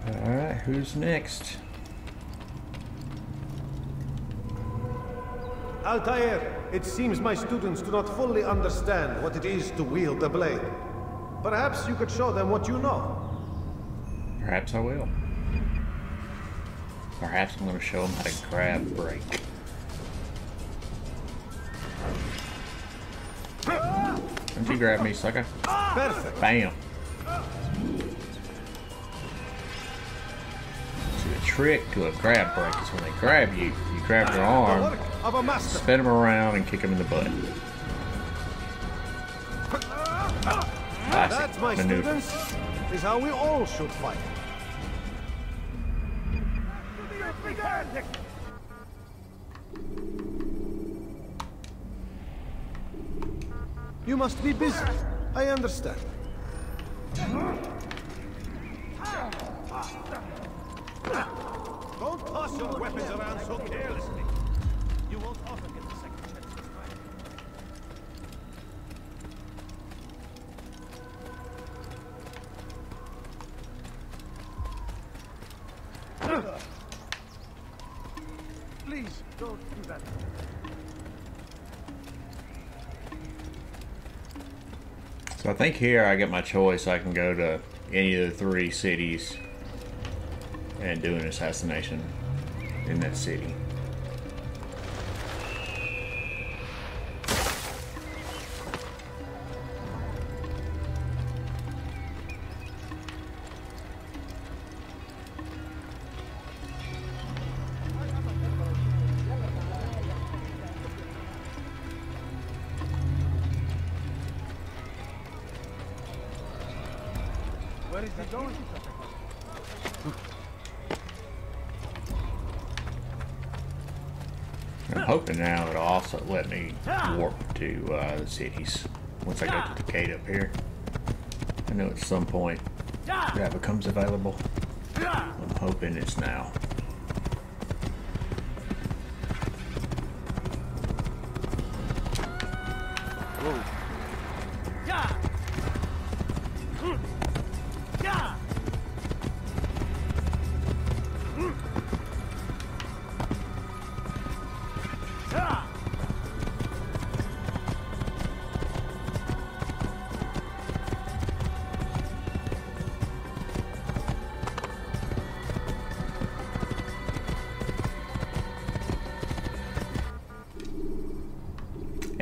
Alright, who's next? Altair, it seems my students do not fully understand what it is to wield a blade. Perhaps you could show them what you know. Perhaps I will. Perhaps I'm going to show them how to grab break. Don't you grab me, sucker? Perfect. Bam. See, the trick to a grab break is when they grab you, you grab their arm, spin them around, and kick them in the butt. That's my maneuver. students. Is how we all should fight. You must be busy. I understand. Don't toss your weapons around so carelessly. You won't often get the second chance to fight. Please, don't do that. So I think here I get my choice. I can go to any of the 3 cities and do an assassination in that city. Where is he going? I'm hoping now it'll also let me warp to the cities once I go to the gate up here. I know at some point that becomes available. I'm hoping it's now.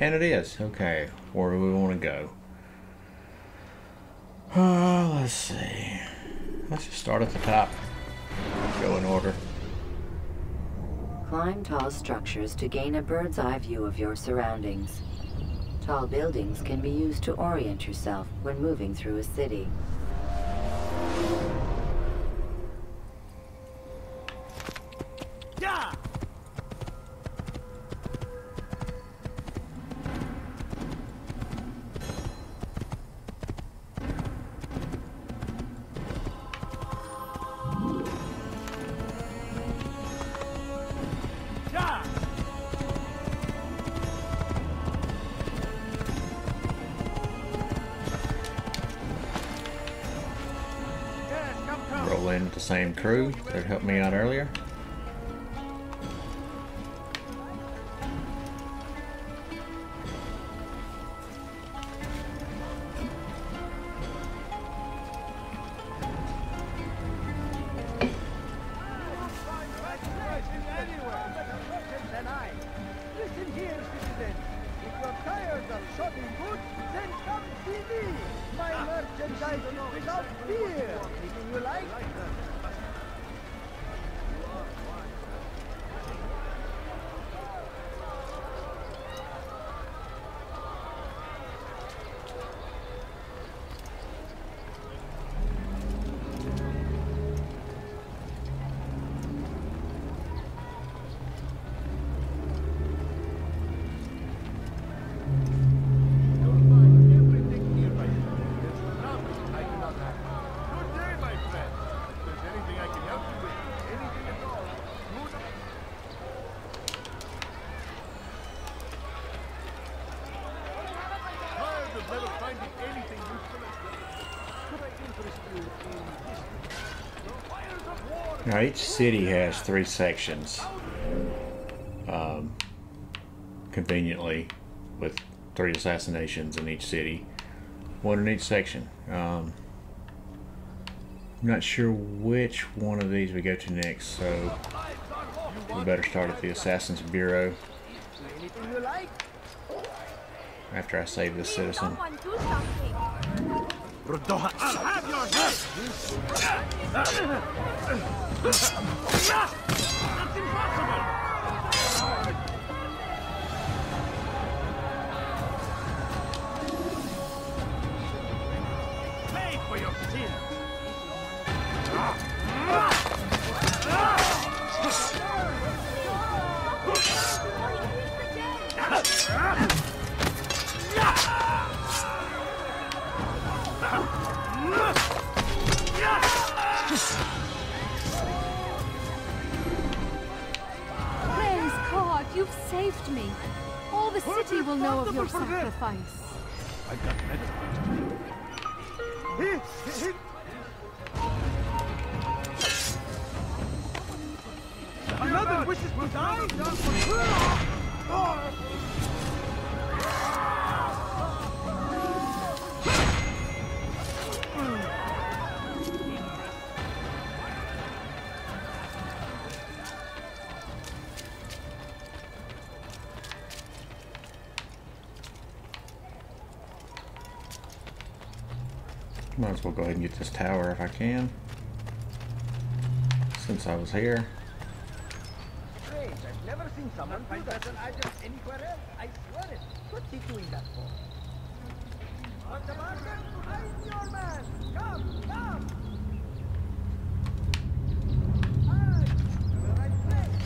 And it is. Okay, where do we want to go? Let's see. Let's just start at the top. Go in order. Climb tall structures to gain a bird's eye view of your surroundings. Tall buildings can be used to orient yourself when moving through a city. Roll in with the same crew that helped me out earlier. Listen here, citizen. If you're tired of shopping goods, then come see me. My merchandise is without fear. Anything you like? Now each city has 3 sections, conveniently, with 3 assassinations in each city, 1 in each section. I'm not sure which one of these we go to next, so we better start at the Assassin's Bureau after I save this citizen. I'll have your head! That's impossible! Pay for your sins! Praise God, you've saved me. All the city will know of your sacrifice. I got another wishes to die? Might as well go ahead and get this tower if I can, since I was here. Strange, I've never seen someone do that an item anywhere else. I swear it. What's he doing that for? On the market, I'm your man. Come, come. Aye, the right place.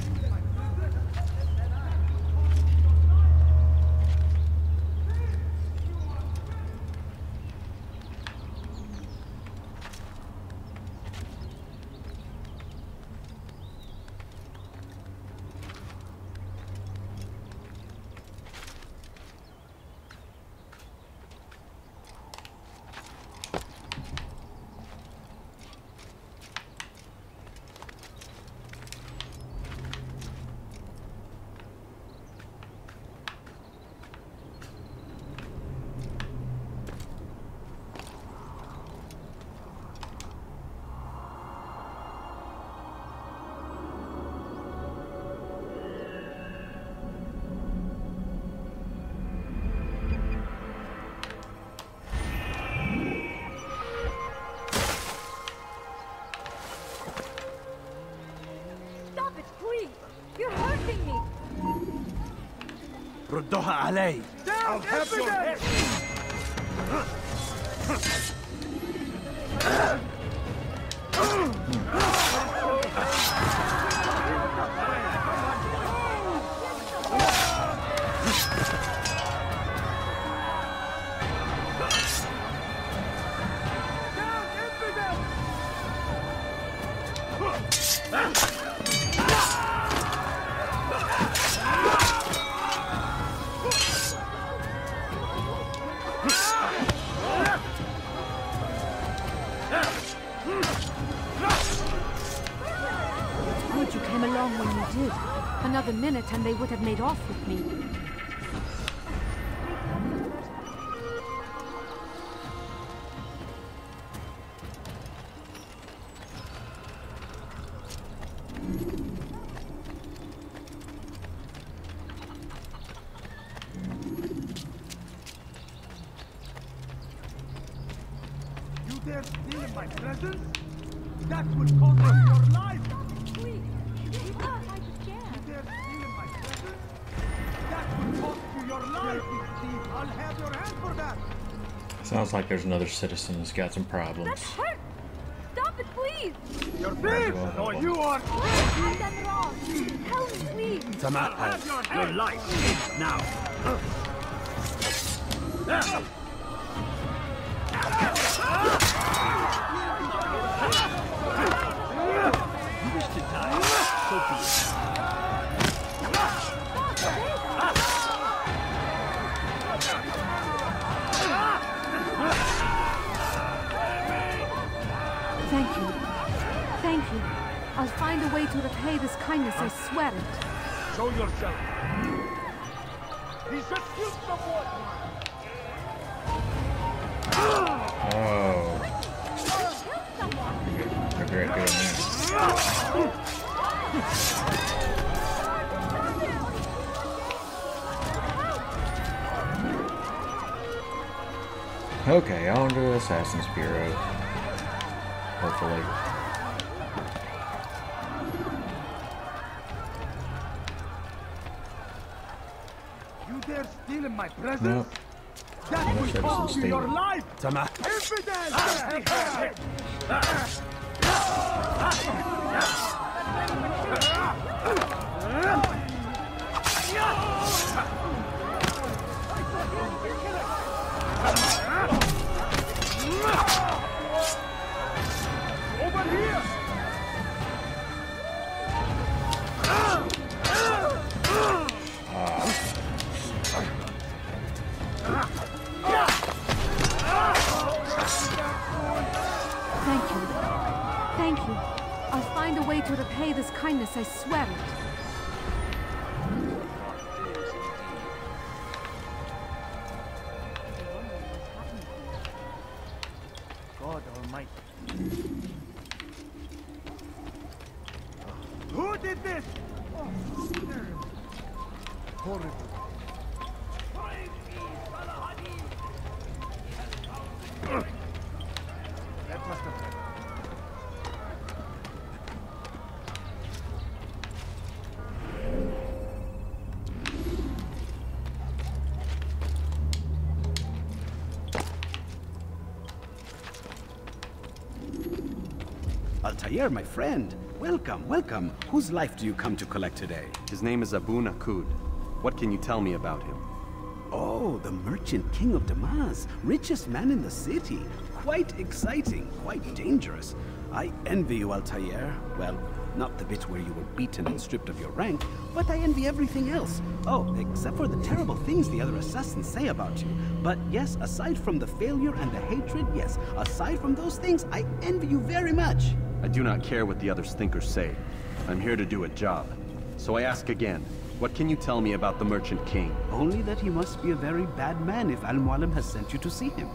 ردوها علي. I'll have your head. Good you came along when you did. Another minute and they would have made off with me. You dare steal in my presence? That will cost us your life! Please, You dare steal in my presence? That will cost you your life, you thief! I'll have your hand for that! Sounds like there's another citizen who's got some problems. that hurt! Stop it, please! Your thief! No, you are... I've done wrong! Help me, please! سمعت Have your your hand! life now. You wish to die? So be it. Thank you. Thank you. I'll find a way to repay this kindness, I swear it. Show yourself. He should kill someone. Oh. Regret doing that. Okay, on to the Assassin's Bureau. Hopefully. You dare steal in my presence? Nope. That Let's will have some cost you your stealing. life! Tama. Over here! Thank you. Thank you. I'll find a way to repay this kindness, I swear it. God Almighty. Who did this? Oh, terrible. Horrible. That must have been. Altair, my friend. Welcome, welcome. Whose life do you come to collect today? His name is Abu'l Nuqoud. What can you tell me about him? Oh, the merchant king of Damas. Richest man in the city. Quite exciting, quite dangerous. I envy you, Altair. Well, not the bit where you were beaten and stripped of your rank, but I envy everything else. Oh, except for the terrible things the other assassins say about you. But yes, aside from the failure and the hatred, yes, aside from those things, I envy you very much. I do not care what the others think or say. I'm here to do a job. So I ask again, what can you tell me about the Merchant King? Only that he must be a very bad man if Al-Mualim has sent you to see him.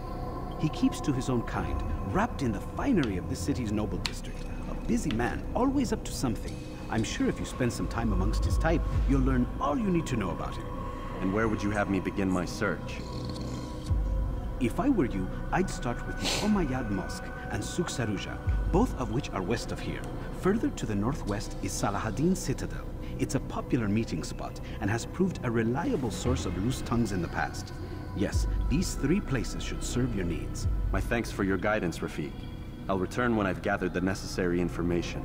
He keeps to his own kind, wrapped in the finery of this city's noble district. A busy man, always up to something. I'm sure if you spend some time amongst his type, you'll learn all you need to know about him. And where would you have me begin my search? If I were you, I'd start with the Umayyad Mosque and Souk Sarouja, both of which are west of here. Further to the northwest is Salahaddin Citadel. It's a popular meeting spot and has proved a reliable source of loose tongues in the past. Yes, these three places should serve your needs. My thanks for your guidance, Rafiq. I'll return when I've gathered the necessary information.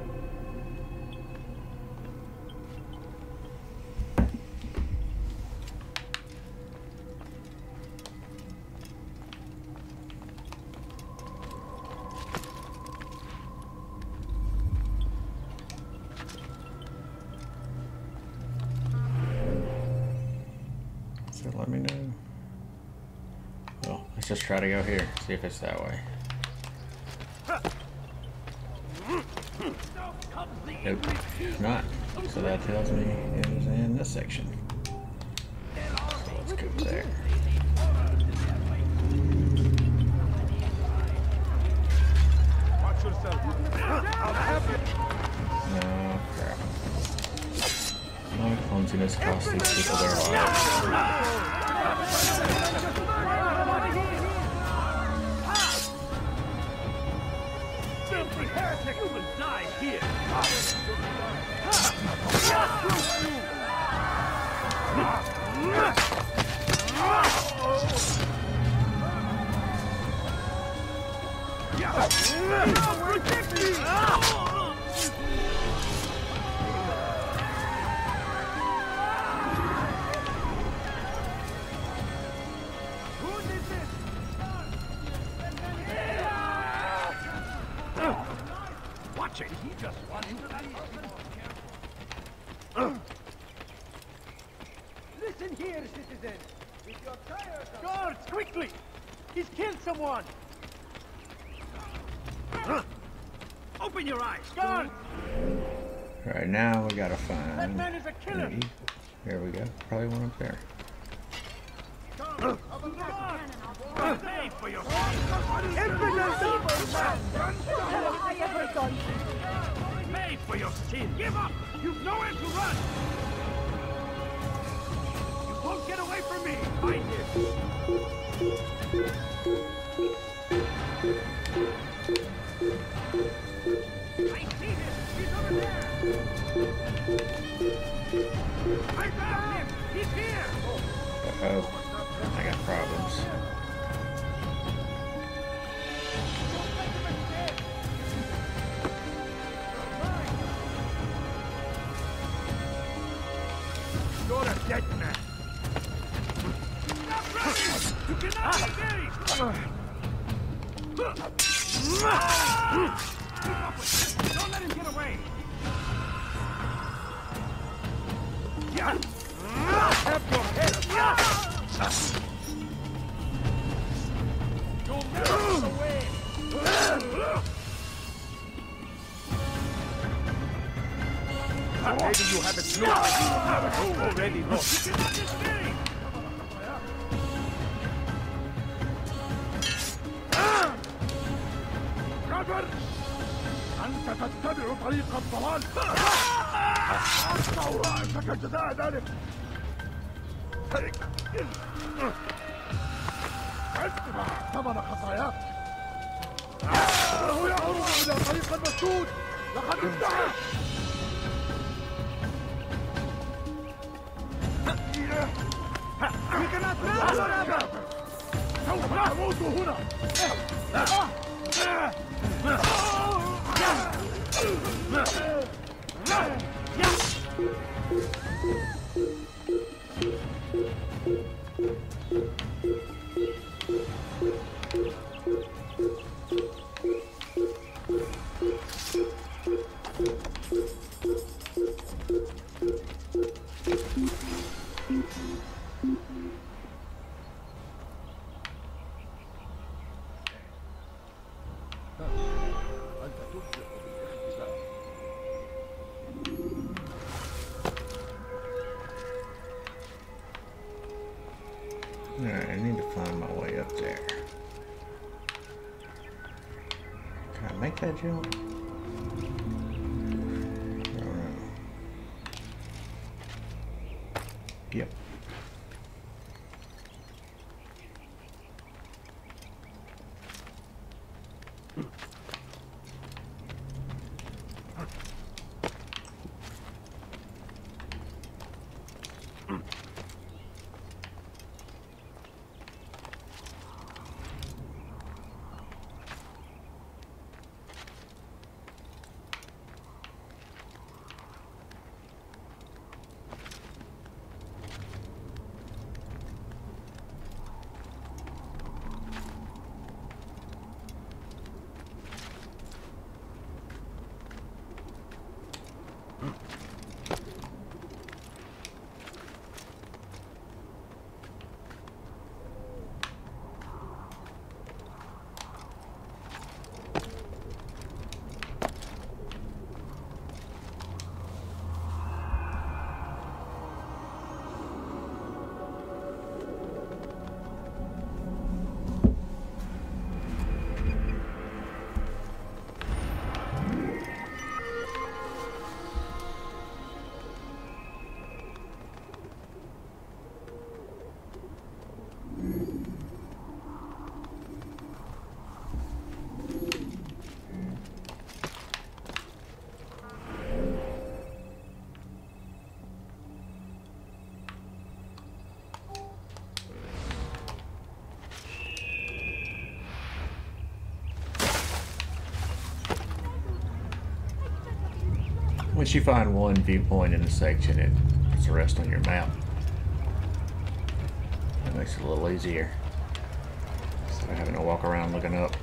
So let me know. Well, let's just try to go here, see if it's that way. Nope, it's not. So that tells me it is in this section. So let's go there. Watch yourself. I'll have it. Oh, crap. My clumsiness costs these people their lives. Filthy heretic! You will die here! Protect me! Watch it! He just won into that Listen here, citizen! If you're tired of... Guards, quickly! He's killed someone! Open your eyes! Guards! Alright, now we gotta find... That man is a killer! There we go. Probably one up there. Made for your Made for your skin! Give up! You've nowhere to run! You won't get away from me! Find him! I see him! He's over there! I found him! He's here! Uh-oh. I got problems. You're a dead man! Stop running! You cannot engage! Don't let him get away! Yeah! Have your head! You'll never get away! Maybe you haven't looked. You haven't already looked. You cannot escape! كبر! أنت تتبع طريق الضلال! أقطع رأسك جزاء ذلك! ادفع ثمن خطاياك! إنه يعرض إلى طريق المسدود! لقد انتهى! We cannot run forever! سوف نموت هنا! Alright, I need to find my way up there. Can I make that jump? I don't know. Yep. Once you find one viewpoint in a section, it puts the rest on your map. That makes it a little easier instead of having to walk around looking up.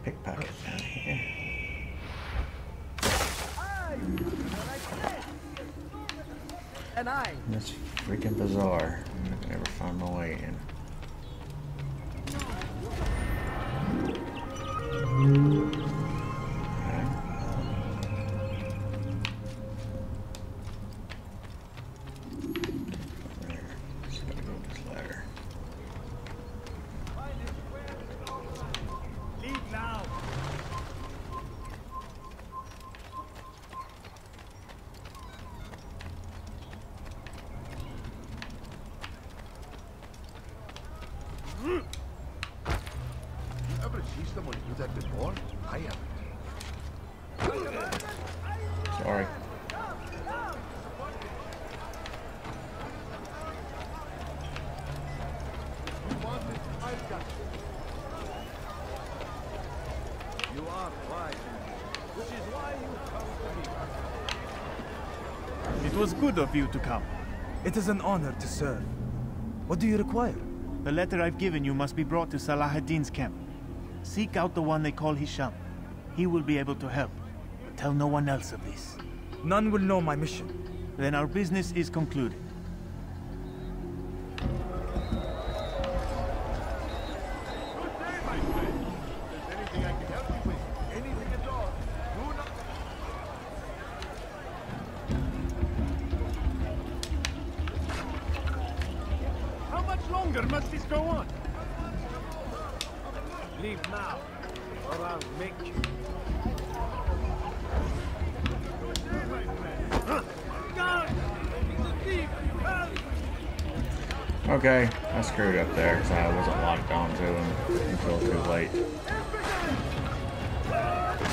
pickpocket down here. And I. That's freaking bizarre. I can never find my way in. Sorry. You are right. Which is why you come to me. It was good of you to come. It is an honor to serve. What do you require? The letter I've given you must be brought to Salah ad-Din's camp. Seek out the one they call Hisham. He will be able to help. But tell no one else of this. None will know my mission. Then our business is concluded. How much longer must this go on? Leave now, or I'll make you. Okay, I screwed up there because I wasn't locked onto him until too late.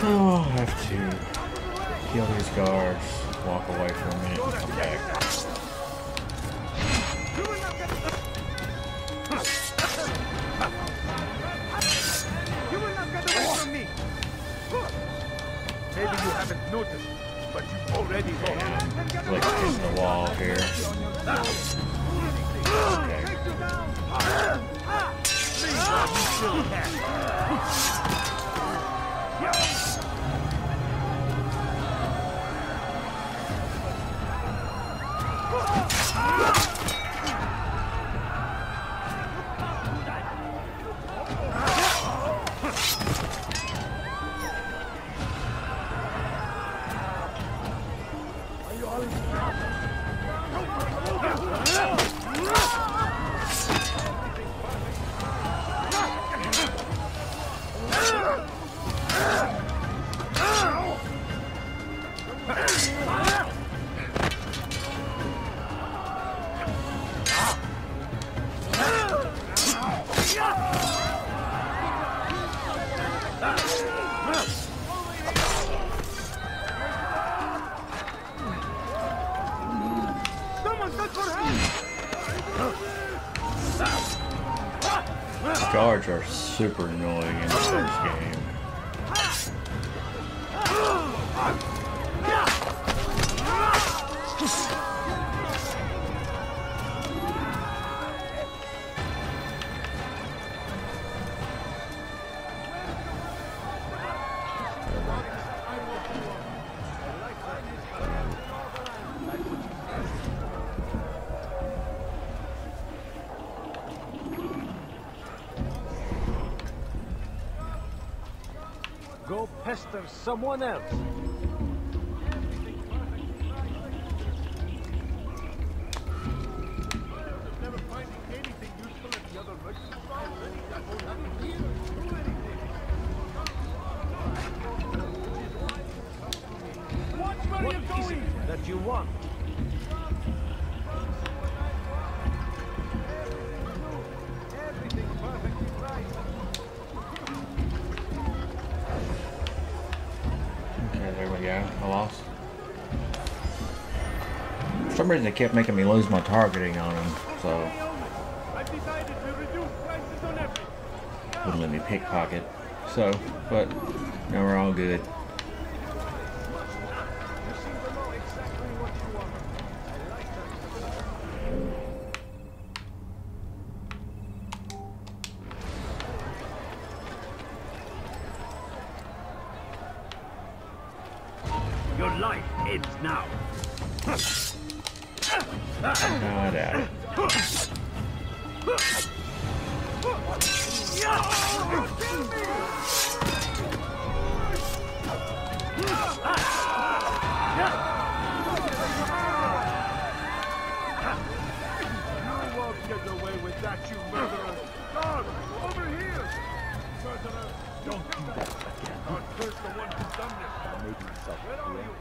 So I'll have to kill these guards, walk away for a minute, and come back. You will not get away from me! Maybe you haven't noticed, but you've already Okay, flick hitting the wall here. Okay. Guards are super annoying in the first game. Go pester someone else. never finding anything useful at the other merchant Watch where What you're is going! it that you want? Everything's perfectly right. Okay, there we go. I lost. For some reason, they kept making me lose my targeting on them, so I've decided to reduce prices on everything. wouldn't let me pickpocket. So, but now we're all good. You seem to know exactly what you want. I like that. Your life ends now. Not out. You won't get away with that, you murderer! Guard, over here! Murderer, don't do that again. I'll curse the one who's done this. I made myself clear. Where are you?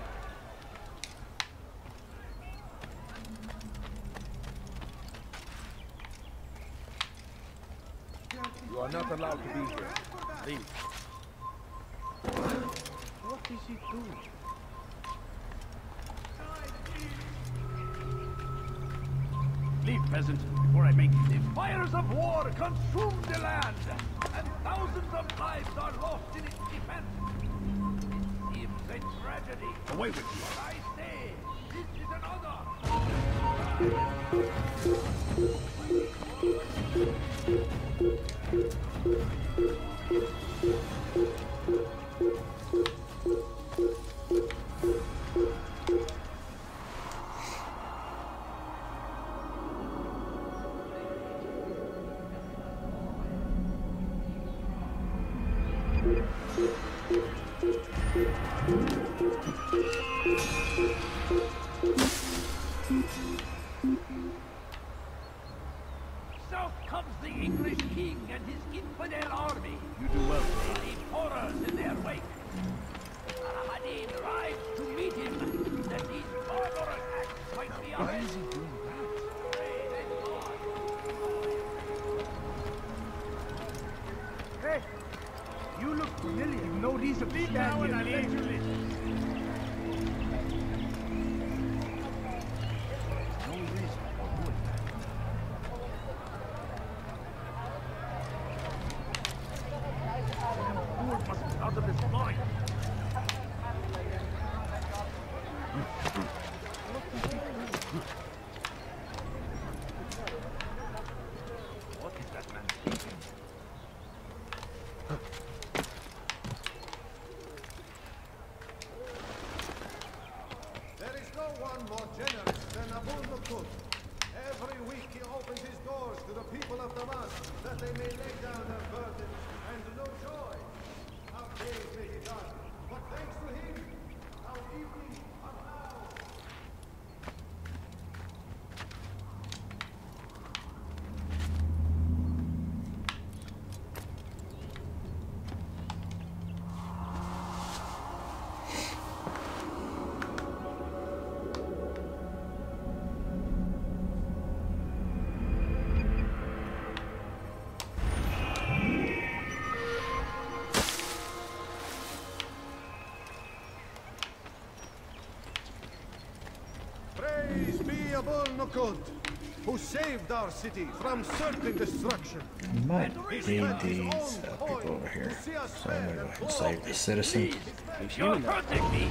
You are not allowed to be here. Leave. What is he doing? Leave, peasant, before I make you live. Fires of war consume the land, and thousands of lives are lost in its defense. It seems a tragedy. Away with you. But I say, this is South comes the English king and his infidel army. You do well. They leave horrors in their wake. Saladin arrives to meet him, that these barbarous acts might be avenged. Why is he doing that? Hey, you look familiar. You know these are big now and I let you listen. Out of his mind. What is that man thinking? There is no one more generous than Abu'l Nuqoud. Every week he opens his doors to the people of Damascus that they may lay down their burdens and know joy. How days may be done, but thanks to him, our evenings are now. Praise be Abu'l Nuqoud, who saved our city from certain destruction. Might need these people over here. So I'm gonna go ahead and save the citizen. You're hurting me.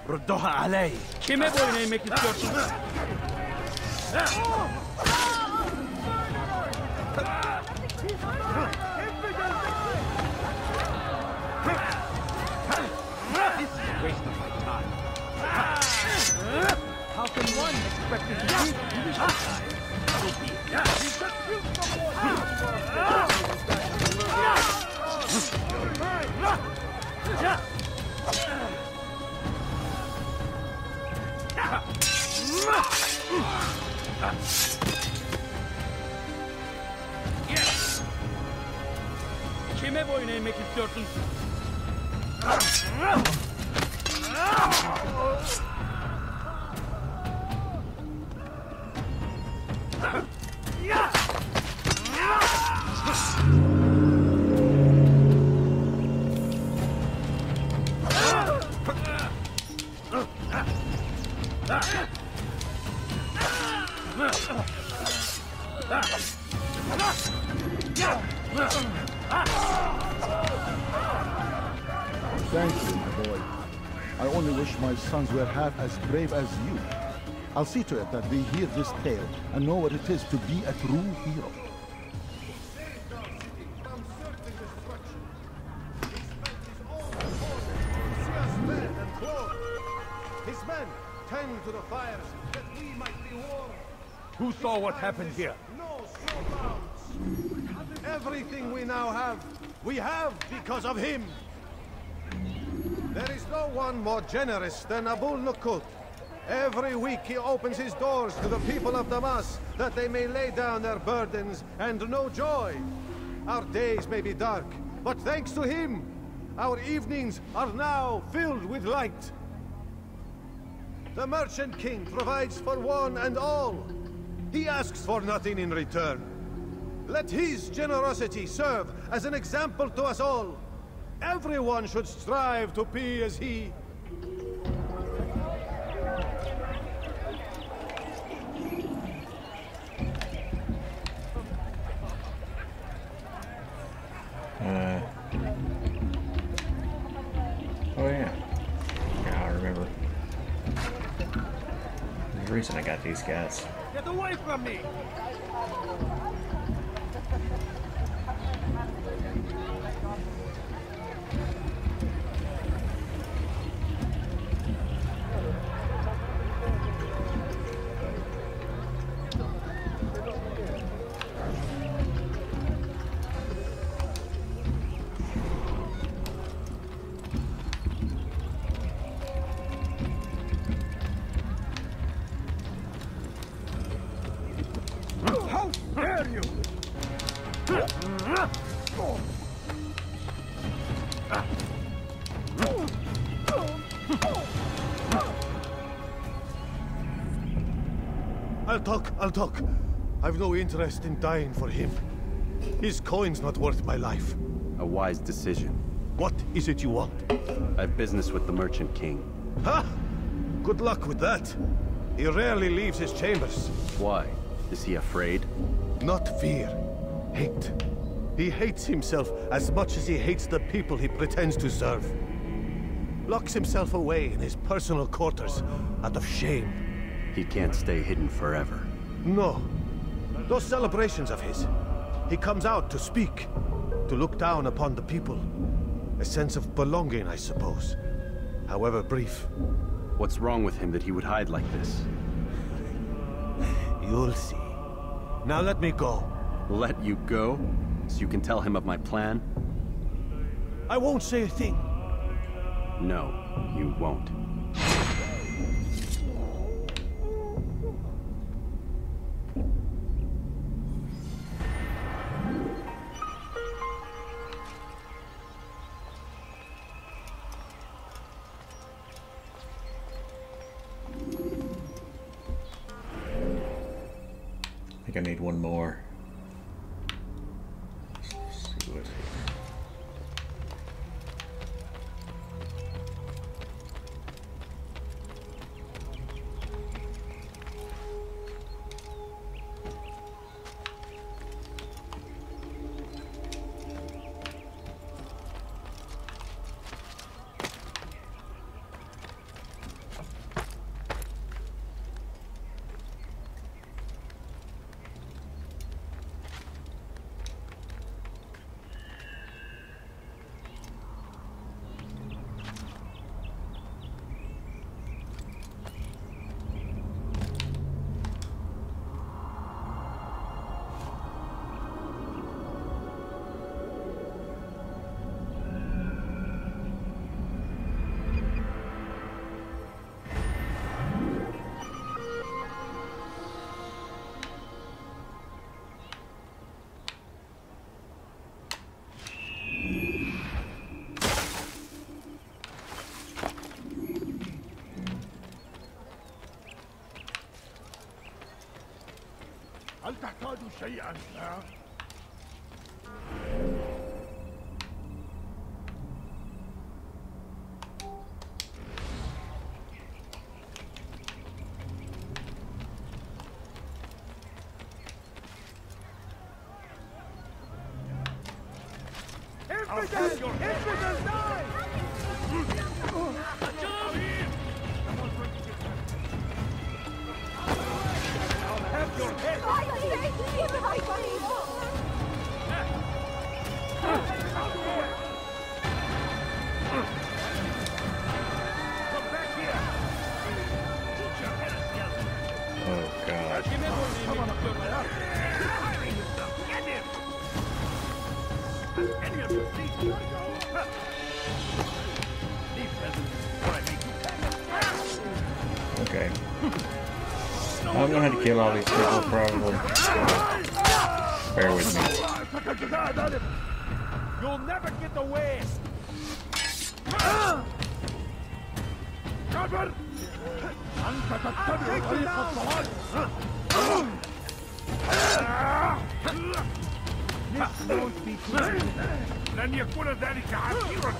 ردوها علي. Kime boyuna yemek istiyorsun? This is a waste of my time. How can one expect to do this time? Kime boyun eğmek istiyorsun? Thank you, my boy. I only wish my sons were half as brave as you. I'll see to it that they hear this tale and know what it is to be a true hero. to the fires, that we might be warned. Who saw what happened here? No snow bounds. Everything we now have, we have because of him. There is no one more generous than Abu'l Nuqoud. Every week he opens his doors to the people of Damas, that they may lay down their burdens and know joy. Our days may be dark, but thanks to him, our evenings are now filled with light. The Merchant King provides for one and all. He asks for nothing in return. Let his generosity serve as an example to us all. Everyone should strive to be as he. Oh yeah. Yeah, I remember. There's a reason I got these guys. Get away from me! How dare you! I'll talk. I've no interest in dying for him. His coin's not worth my life. A wise decision. What is it you want? I have business with the Merchant King. Ha! Good luck with that. He rarely leaves his chambers. Why? Is he afraid? Not fear. Hate. He hates himself as much as he hates the people he pretends to serve. Locks himself away in his personal quarters out of shame. He can't stay hidden forever. No. Those celebrations of his. He comes out to speak, to look down upon the people. A sense of belonging, I suppose. However brief. What's wrong with him that he would hide like this? You'll see. Now let me go. Let you go? So you can tell him of my plan? I won't say a thing. No, you won't. I think I need one more. Let's see what's here. هل تحتاج شيئا؟ Infidel, die! Have your head! Come back here! Okay. I'm gonna have to kill all these people probably. Bear with me. You'll never get away. Cover! لن يكون ذلك عسيرا.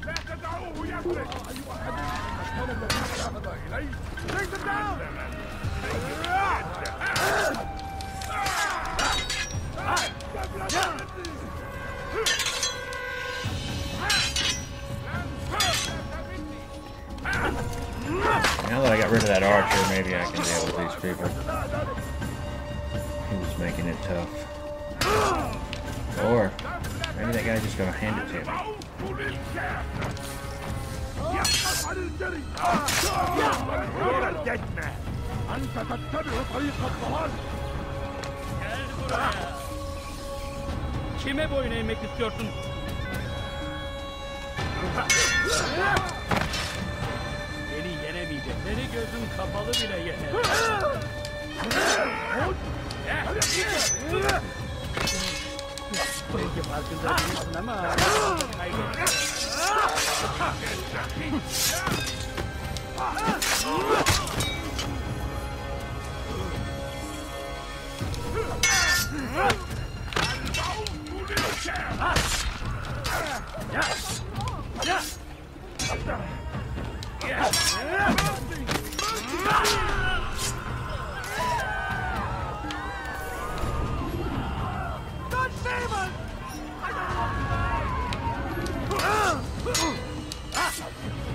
لا تدعوه يفلت. Take them down. Now that I got rid of that archer, maybe I can deal with these people. He was making it tough. Or maybe that guy's just gonna hand it to me. Kime boyun eğmek istiyorsun? Beni yenemeyecek. Seni gözün kapalı bile yener. Belki farkında değilsin ama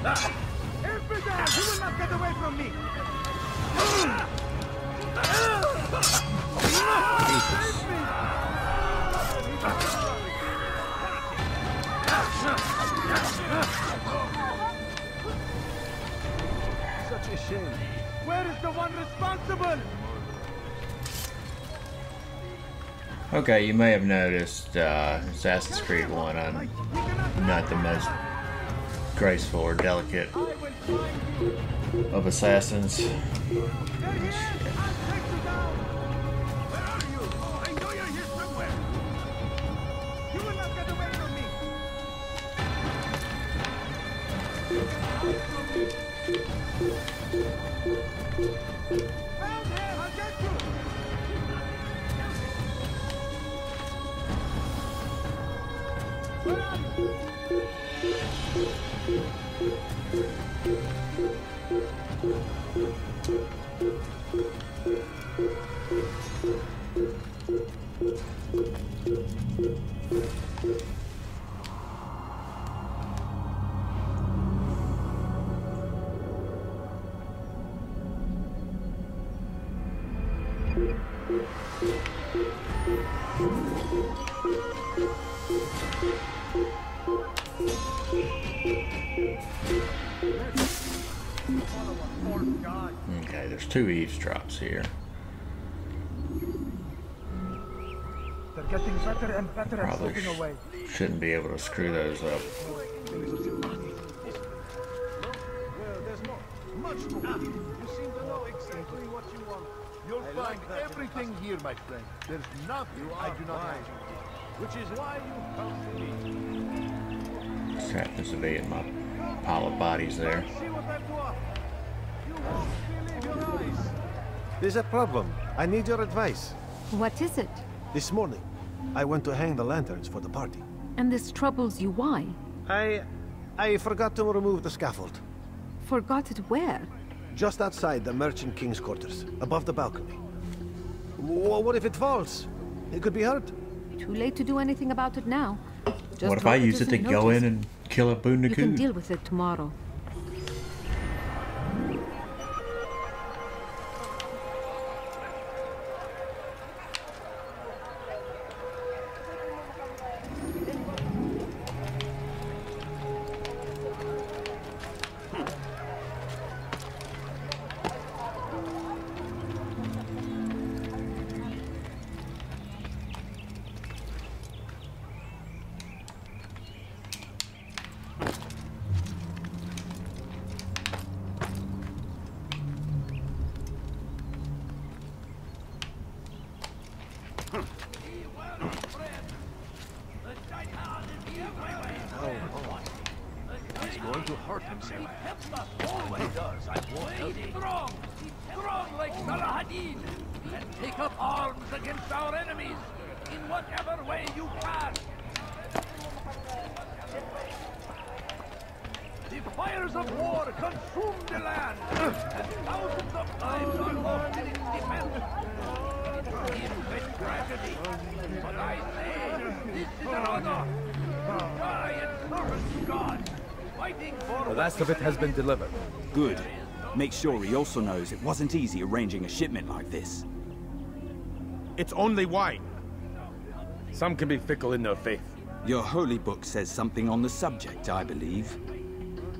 You will not get away from me! Such a shame. Where is the one responsible? Okay, you may have noticed Assassin's Creed 1, I'm not the most graceful or delicate of assassins. Okay, there's two eavesdrops here. They're getting better and better at Probably slipping away. shouldn't be able to screw those up. Well, there's not much more. You seem to know exactly what you want. You'll find everything here, my friend. There's nothing I do not have. Which is why you come to me. This happens to be in my pile of bodies there. See what I've to offer. You won't believe your eyes. There's a problem. I need your advice. What is it? This morning, I went to hang the lanterns for the party. And this troubles you, why? I forgot to remove the scaffold. Forgot it where? Just outside the Merchant King's quarters, above the balcony. What if it falls? It could be hurt. Too late to do anything about it now. Just What if I hope use it to isn't go in noticed. and kill Abu'l You can Nuqoud? deal with it tomorrow. He's going to hurt himself. When he does, I won't help him. Strong like Salah ad-Din, and take up arms against our enemies in whatever way you can. The fires of war consume the land, and thousands of lives are lost in its defense. It seems a tragedy, but I say this is an honor. Try and service to God, fighting for The last of it has been delivered. Good. Make sure he also knows it wasn't easy arranging a shipment like this. It's only wine. Some can be fickle in their faith. Your holy book says something on the subject, I believe.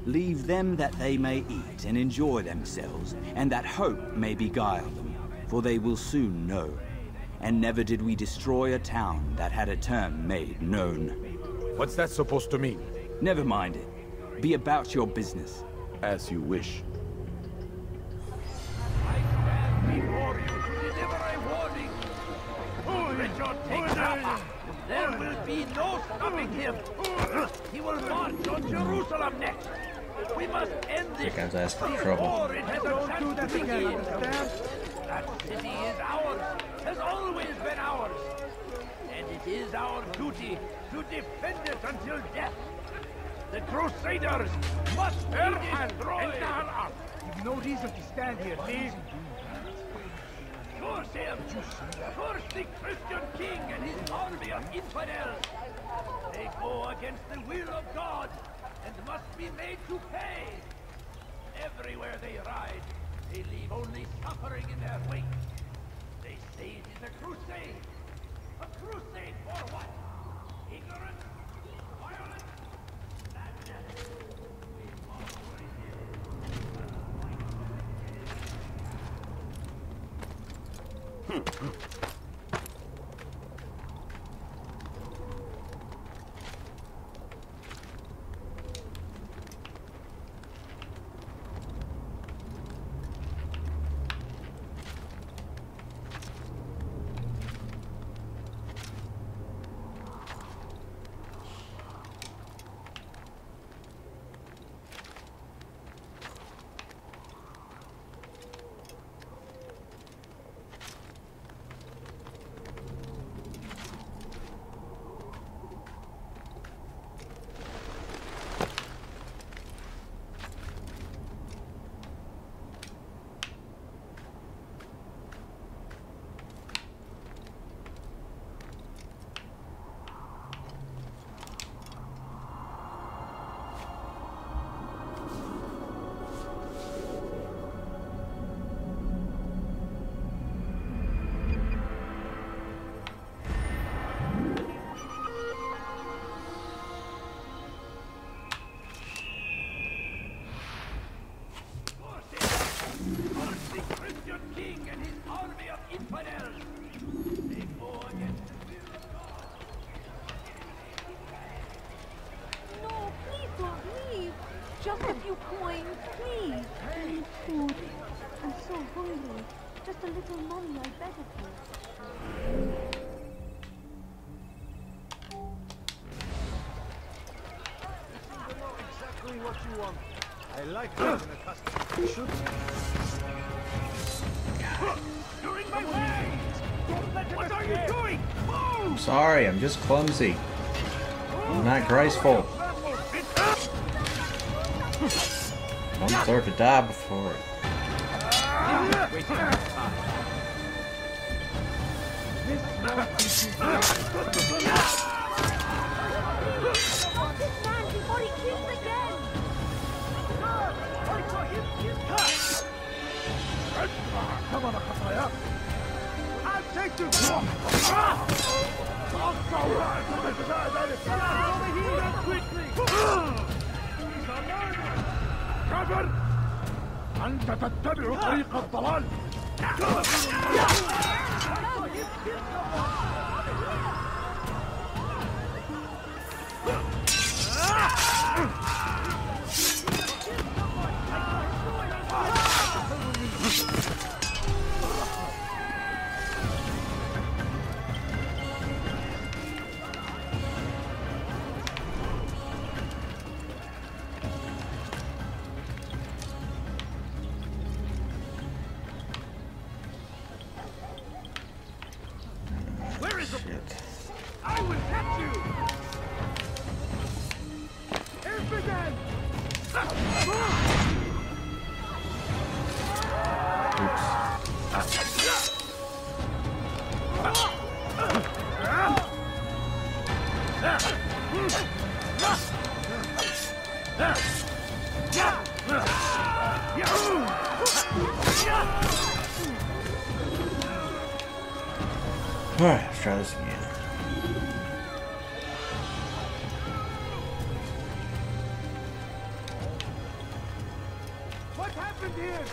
Leave them that they may eat and enjoy themselves, and that hope may beguile them, for they will soon know. And never did we destroy a town that had a term made known. What's that supposed to mean? Never mind it. Be about your business. As you wish. I stand before you to deliver a warning. Richard takes Jaffa. There will be no stopping him. He will march on Jerusalem next. We must end this That guy's asking for trouble. before it has a chance to begin. That city is ours, has always been ours. And it is our duty to defend it until death. The Crusaders must be destroyed. You've no reason to stand here. Leave. Curse him! Curse the Christian king and his army of infidels! They go against the will of God and must be made to pay! Everywhere they ride, they leave only suffering in their wake. They say it is a crusade. A crusade for what? Ignorance? Violence? Madness? We must Just a few coins, please. Any food. I'm so hungry. Just a little money, I beg of you. I know exactly what you want. I like having a customer. You should. You're in my way! What are you doing? Move! I'm sorry, I'm just clumsy. I'm not graceful. I don't deserve to die before it. I'll take you. كافر! أنت تتبع طريق الضلال! Shit. I will catch you! Infidel! Alright, let's try this again. What happened here?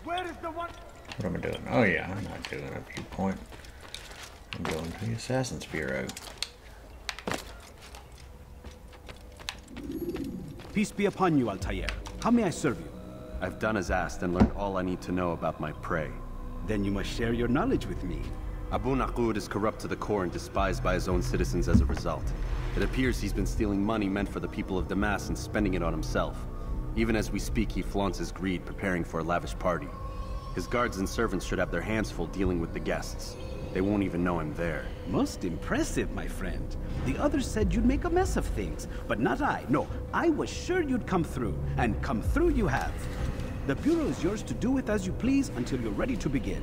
Where is the one? What am I doing? Oh yeah, I'm not doing a viewpoint. I'm going to the Assassin's Bureau. Peace be upon you, Altair. How may I serve you? I've done as asked and learned all I need to know about my prey. Then you must share your knowledge with me. Abu'l Nuqoud is corrupt to the core and despised by his own citizens as a result. It appears he's been stealing money meant for the people of Damas and spending it on himself. Even as we speak, he flaunts his greed, preparing for a lavish party. His guards and servants should have their hands full dealing with the guests. They won't even know I'm there. Most impressive, my friend. The others said you'd make a mess of things, but not I. No, I was sure you'd come through, and come through you have. The Bureau is yours to do with as you please until you're ready to begin.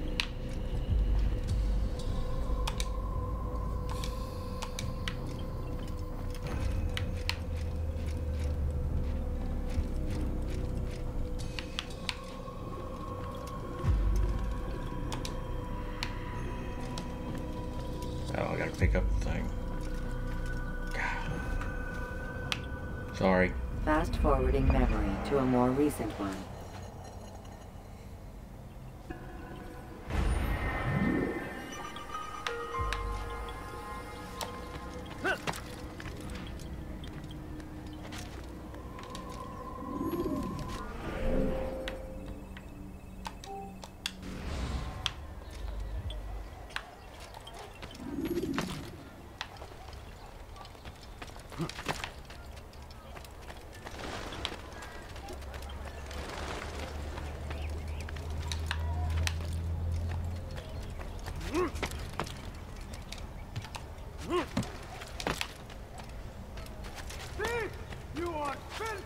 Oh, I gotta pick up the thing. God. Sorry. Fast forwarding memory to a more recent one. You are filth!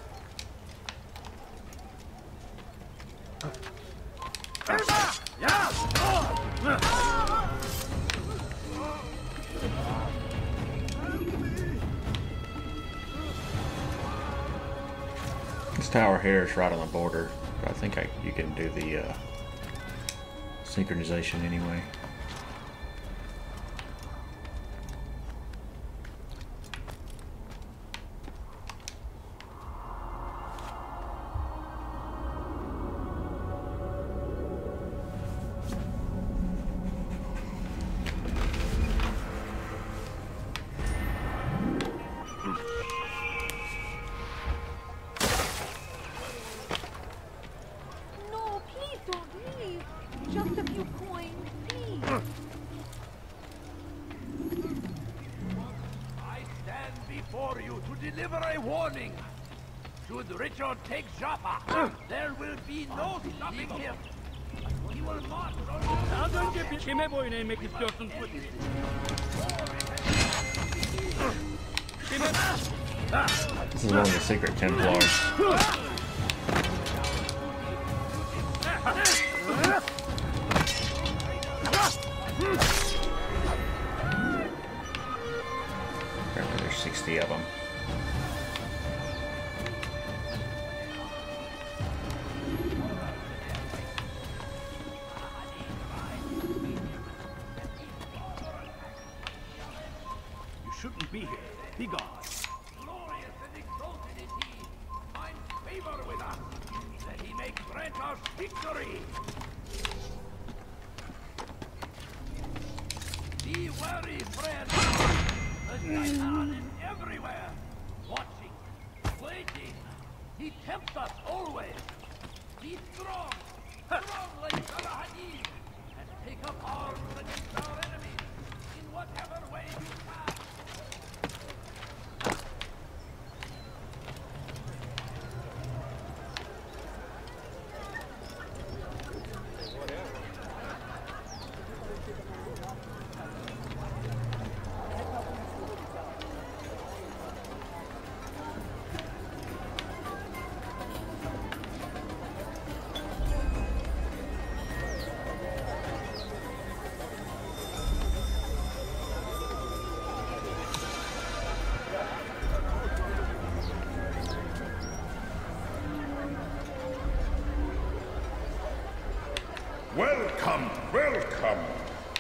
This tower here is right on the border, but I think you can do the synchronization anyway. No, please don't leave. Just a few coins, please. I stand before you to deliver a warning. Should Richard take Jaffa, there will be no stopping him. He will march on Az önce kime boyun eğmek istiyorsun Putin? This is one of the secret Templars. Apparently there's 60 of them. You shouldn't be here. Be gone. Glorious and exalted is he. Find favor with us, that he may grant us victory. Be wary, friend. The Shaitan is everywhere, watching, waiting. He tempts us always. Be strong, strong like Salah Hadid, and take up arms against our enemies in whatever way you can. Welcome, welcome.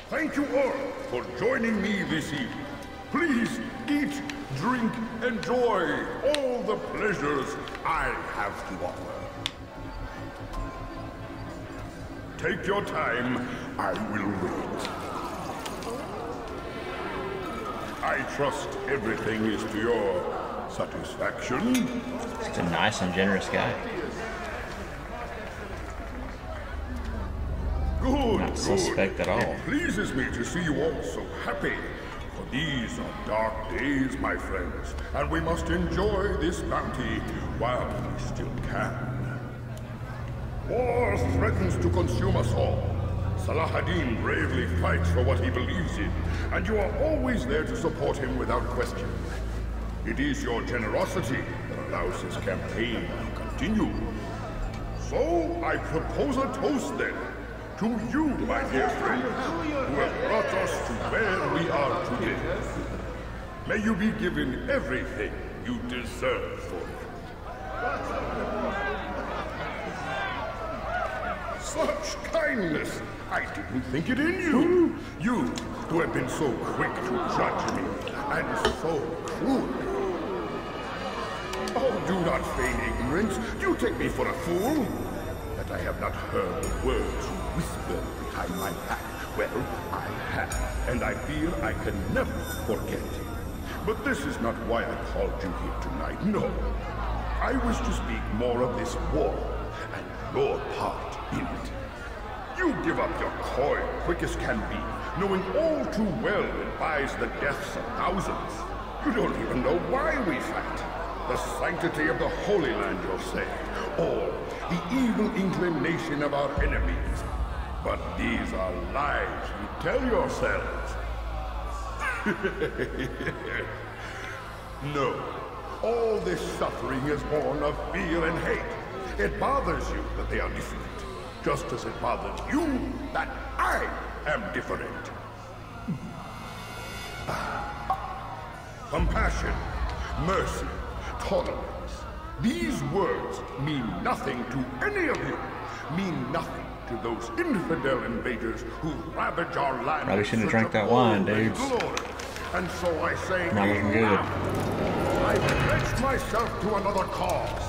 Thank you all for joining me this evening. Please eat, drink, enjoy all the pleasures I have to offer. Take your time, I will wait. I trust everything is to your satisfaction. Just a nice and generous guy. Good, not suspect at all. It pleases me to see you all so happy. For these are dark days, my friends, and we must enjoy this bounty while we still can. War threatens to consume us all. Salah ad-Din bravely fights for what he believes in, and you are always there to support him without question. It is your generosity that allows his campaign to continue. So, I propose a toast then. To you, my dear friends, who have brought us to where we are today. May you be given everything you deserve for it. Such kindness! I didn't think it in you! You, who have been so quick to judge me, and so cruel. Oh, do not feign ignorance. You take me for a fool. That I have not heard the words you whisper behind my back. Well, I have, and I fear I can never forget it. But this is not why I called you here tonight, no. I wish to speak more of this war, and your part in it. You give up your coin quick as can be, knowing all too well it buys the deaths of thousands. You don't even know why we fight. The sanctity of the Holy Land, you'll say, or the evil inclination of our enemies. But these are lies you tell yourselves. No, all this suffering is born of fear and hate. It bothers you that they are different, just as it bothers you that I am different. Compassion, mercy, tolerance. These words mean nothing to any of you. Mean nothing to those infidel invaders who ravage our land. Probably shouldn't have drank that wine, dudes. And so I say, Not looking good. I pledge myself to another cause.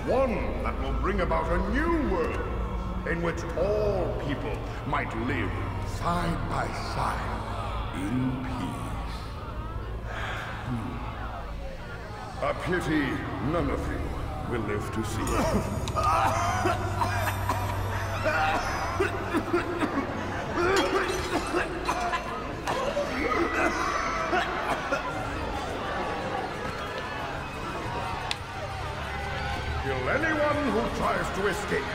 One that will bring about a new world in which all people might live side by side in peace. A pity none of you will live to see it. Kill anyone who tries to escape.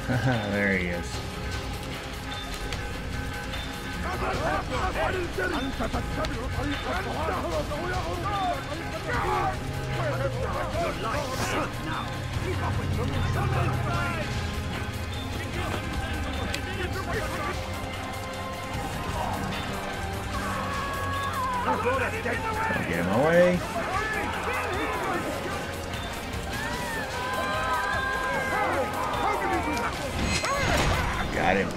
There he is. Don't get in my way. Got him.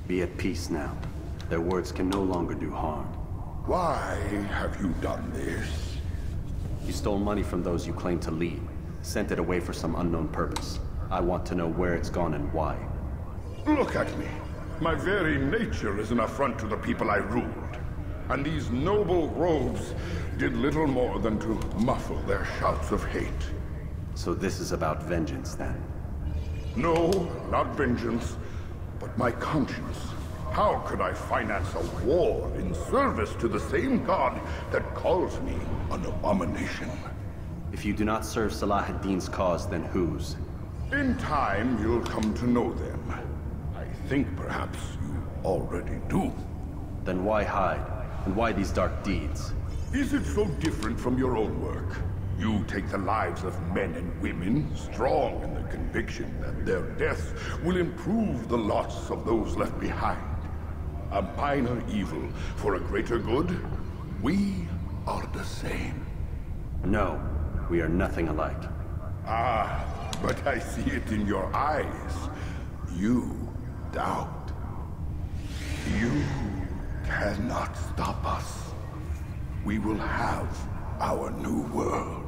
Be at peace now. Their words can no longer do harm. Why have you done this? You stole money from those you claim to lead, sent it away for some unknown purpose. I want to know where it's gone and why. Look at me. My very nature is an affront to the people I ruled. And these noble robes did little more than to muffle their shouts of hate. So this is about vengeance, then? No, not vengeance, but my conscience. How could I finance a war in service to the same god that calls me an abomination? If you do not serve Salah ad-Din's cause, then whose? In time, you'll come to know them. I think perhaps you already do. Then why hide? And why these dark deeds? Is it so different from your own work? You take the lives of men and women, strong in the conviction that their deaths will improve the lots of those left behind. A minor evil for a greater good? We are the same. No, we are nothing alike. Ah, but I see it in your eyes. You doubt. You cannot stop us. We will have our new world.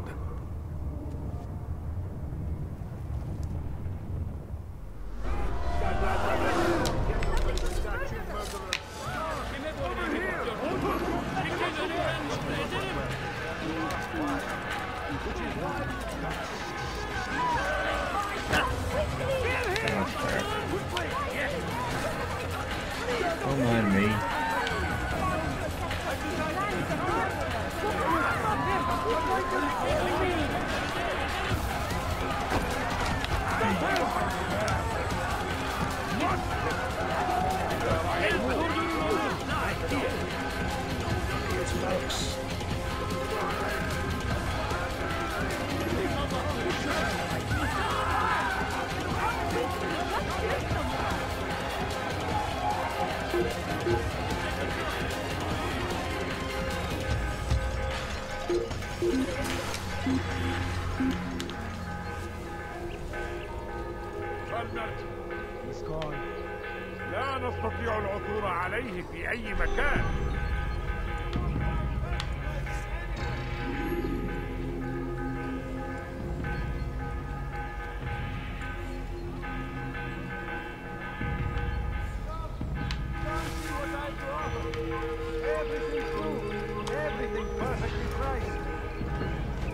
Don't mind me. لا نستطيع العثور عليه في أي مكان. Everything true, everything perfectly priced.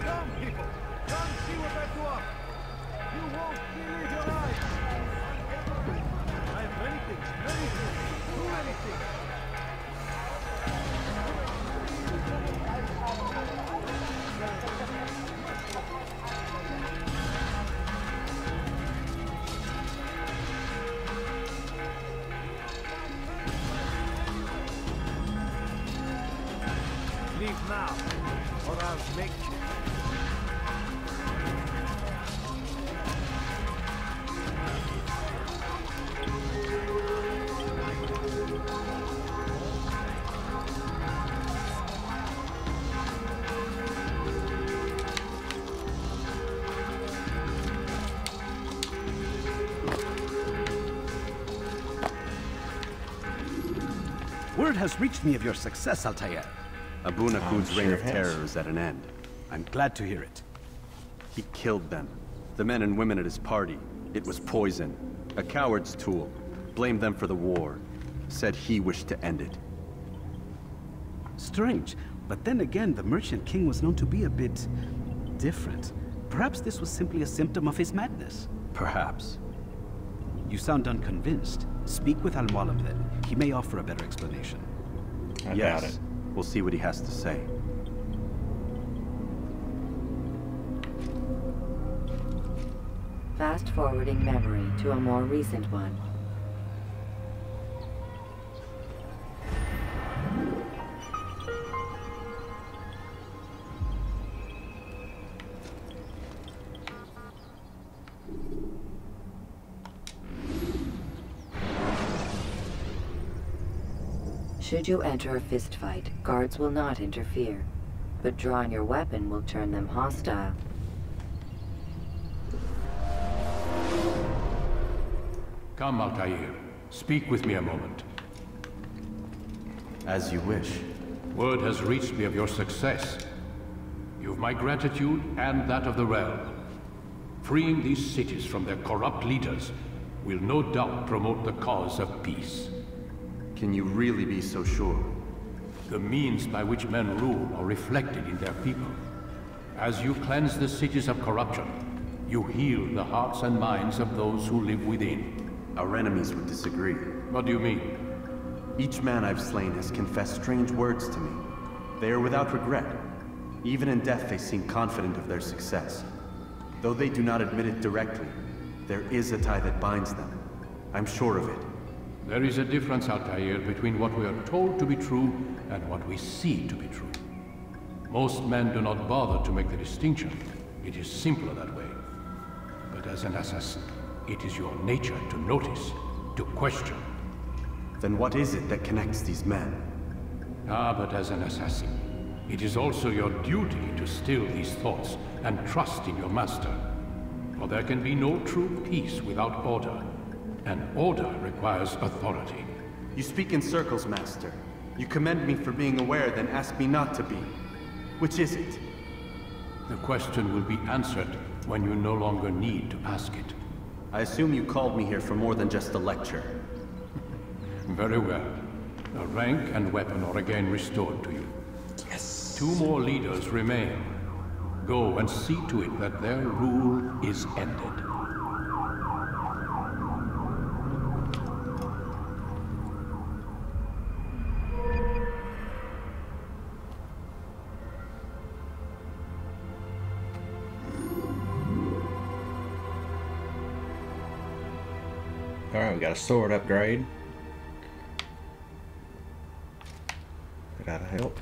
Come, people, come see what I do up. You won't believe your eyes. I have many things, too many things. Leave now, or I'll make you. Word has reached me of your success, Altair. Abu'l Nuqoud's reign of terror is at an end. I'm glad to hear it. He killed them. The men and women at his party. It was poison. A coward's tool. Blamed them for the war. Said he wished to end it. Strange, but then again, the Merchant King was known to be a bit different. Perhaps this was simply a symptom of his madness. Perhaps. You sound unconvinced. Speak with Al-Mualim then. He may offer a better explanation. I doubt it. We'll see what he has to say. fast-forwarding memory to a more recent one. Should you enter a fistfight, guards will not interfere, but drawing your weapon will turn them hostile. Come, Altair. Speak with me a moment. As you wish. Word has reached me of your success. You've my gratitude and that of the realm. Freeing these cities from their corrupt leaders will no doubt promote the cause of peace. Can you really be so sure? The means by which men rule are reflected in their people. As you cleanse the cities of corruption, you heal the hearts and minds of those who live within. Our enemies would disagree. What do you mean? Each man I've slain has confessed strange words to me. They are without regret. Even in death they seem confident of their success. Though they do not admit it directly, there is a tie that binds them. I'm sure of it. There is a difference, Altair, between what we are told to be true and what we see to be true. Most men do not bother to make the distinction. It is simpler that way. But as an assassin, it is your nature to notice, to question. Then what is it that connects these men? Ah, but as an assassin, it is also your duty to still these thoughts and trust in your master. For there can be no true peace without order, and order requires authority. You speak in circles, Master. You commend me for being aware, then ask me not to be. Which is it? The question will be answered when you no longer need to ask it. I assume you called me here for more than just a lecture. Very well. A rank and weapon are again restored to you. Yes! 2 more leaders remain. Go and see to it that their rule is ended. Alright, we got a sword upgrade. That ought to help.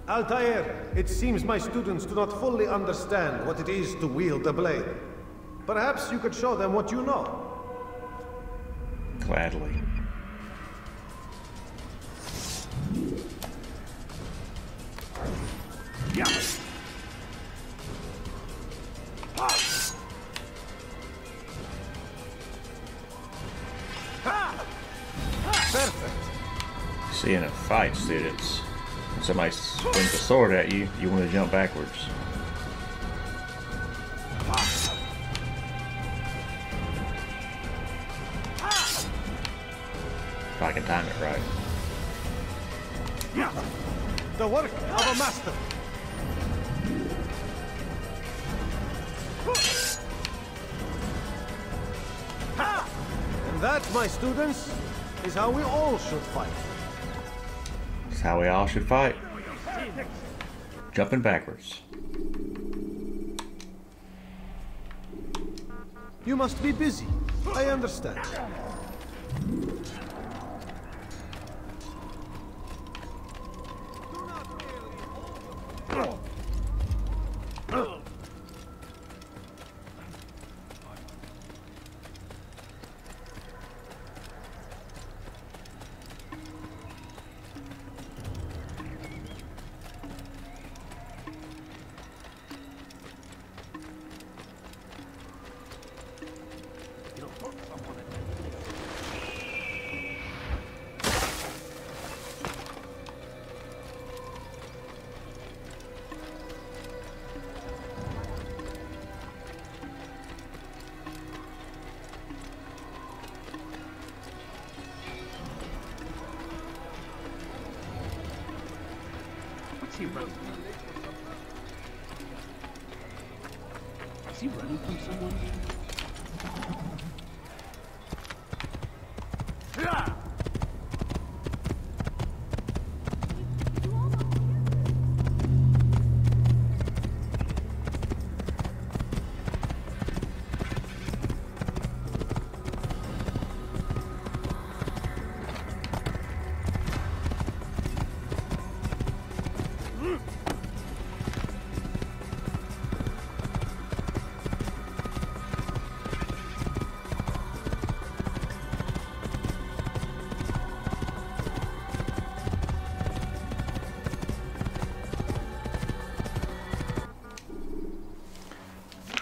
Altair, it seems my students do not fully understand what it is to wield a blade. Perhaps you could show them what you know. Gladly. Yeah. Perfect. See, in a fight, students, when somebody swings a sword at you, you want to jump backwards. If I can time it right. Yeah. The work of a master. And that, my students, is how we all should fight. That's how we all should fight. Jumping backwards. You must be busy. I understand. Is he running from someone?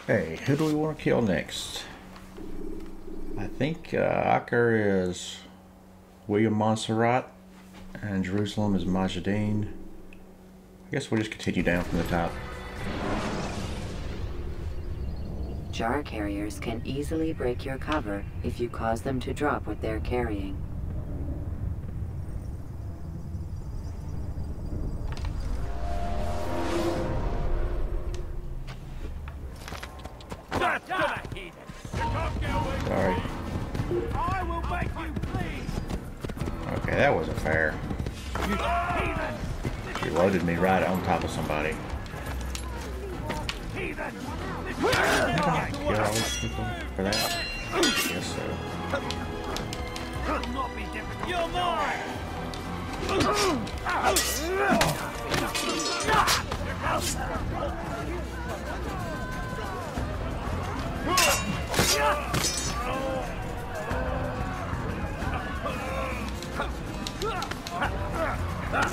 Hey, who do we want to kill next? I think Acre is William Montferrat and Jerusalem is Majd Addin. I guess we'll just continue down from the top. Jar carriers can easily break your cover if you cause them to drop what they're carrying. Sorry. I will make you please. Okay, that wasn't fair. She loaded me right on top of somebody. How did I kill all these people for that? I guess so. You're mine. Le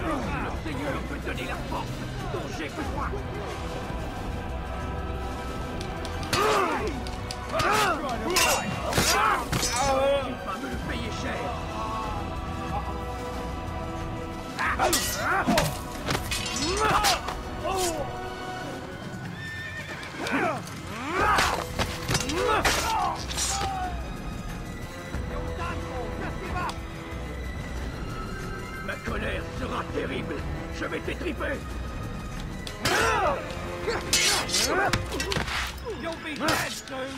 Seigneur peut donner la force dont j'ai besoin. Il va me le payer cher. Ma colère sera terrible. Je vais t'étriper. You'll be dead soon.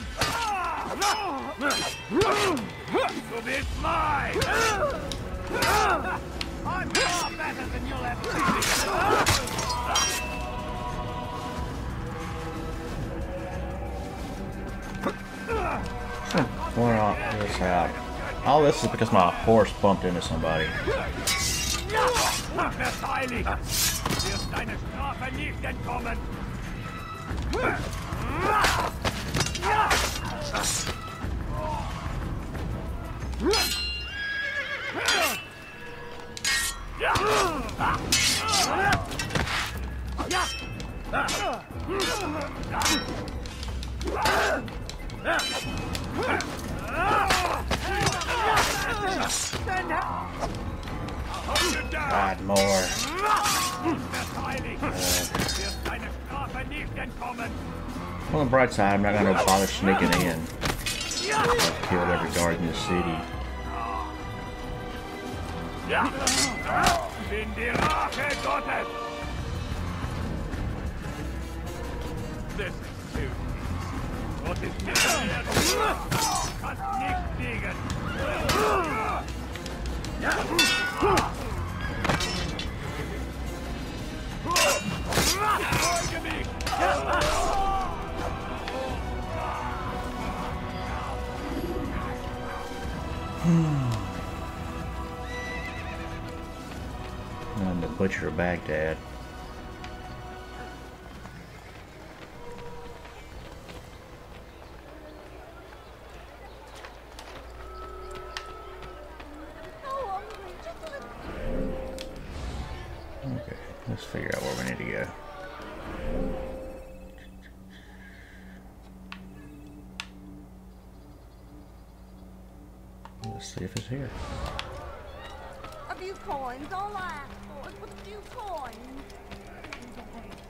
So this mine. I'm far better than you'll ever This out. All this is because my horse bumped into somebody. Verteidigt! Wirst deine Strafe nicht entkommen! God, more. On the bright side, I'm not going to bother sneaking in. I've killed every guard in this city. Bin die Rache Gottes! This is too easy. What is mir wert? Kannst nicht liegen! Folge mich! I'm the Butcher of Baghdad. Okay, let's figure out where we need to go. Let's see if it's here. A few coins, all I ask for is but a few coins.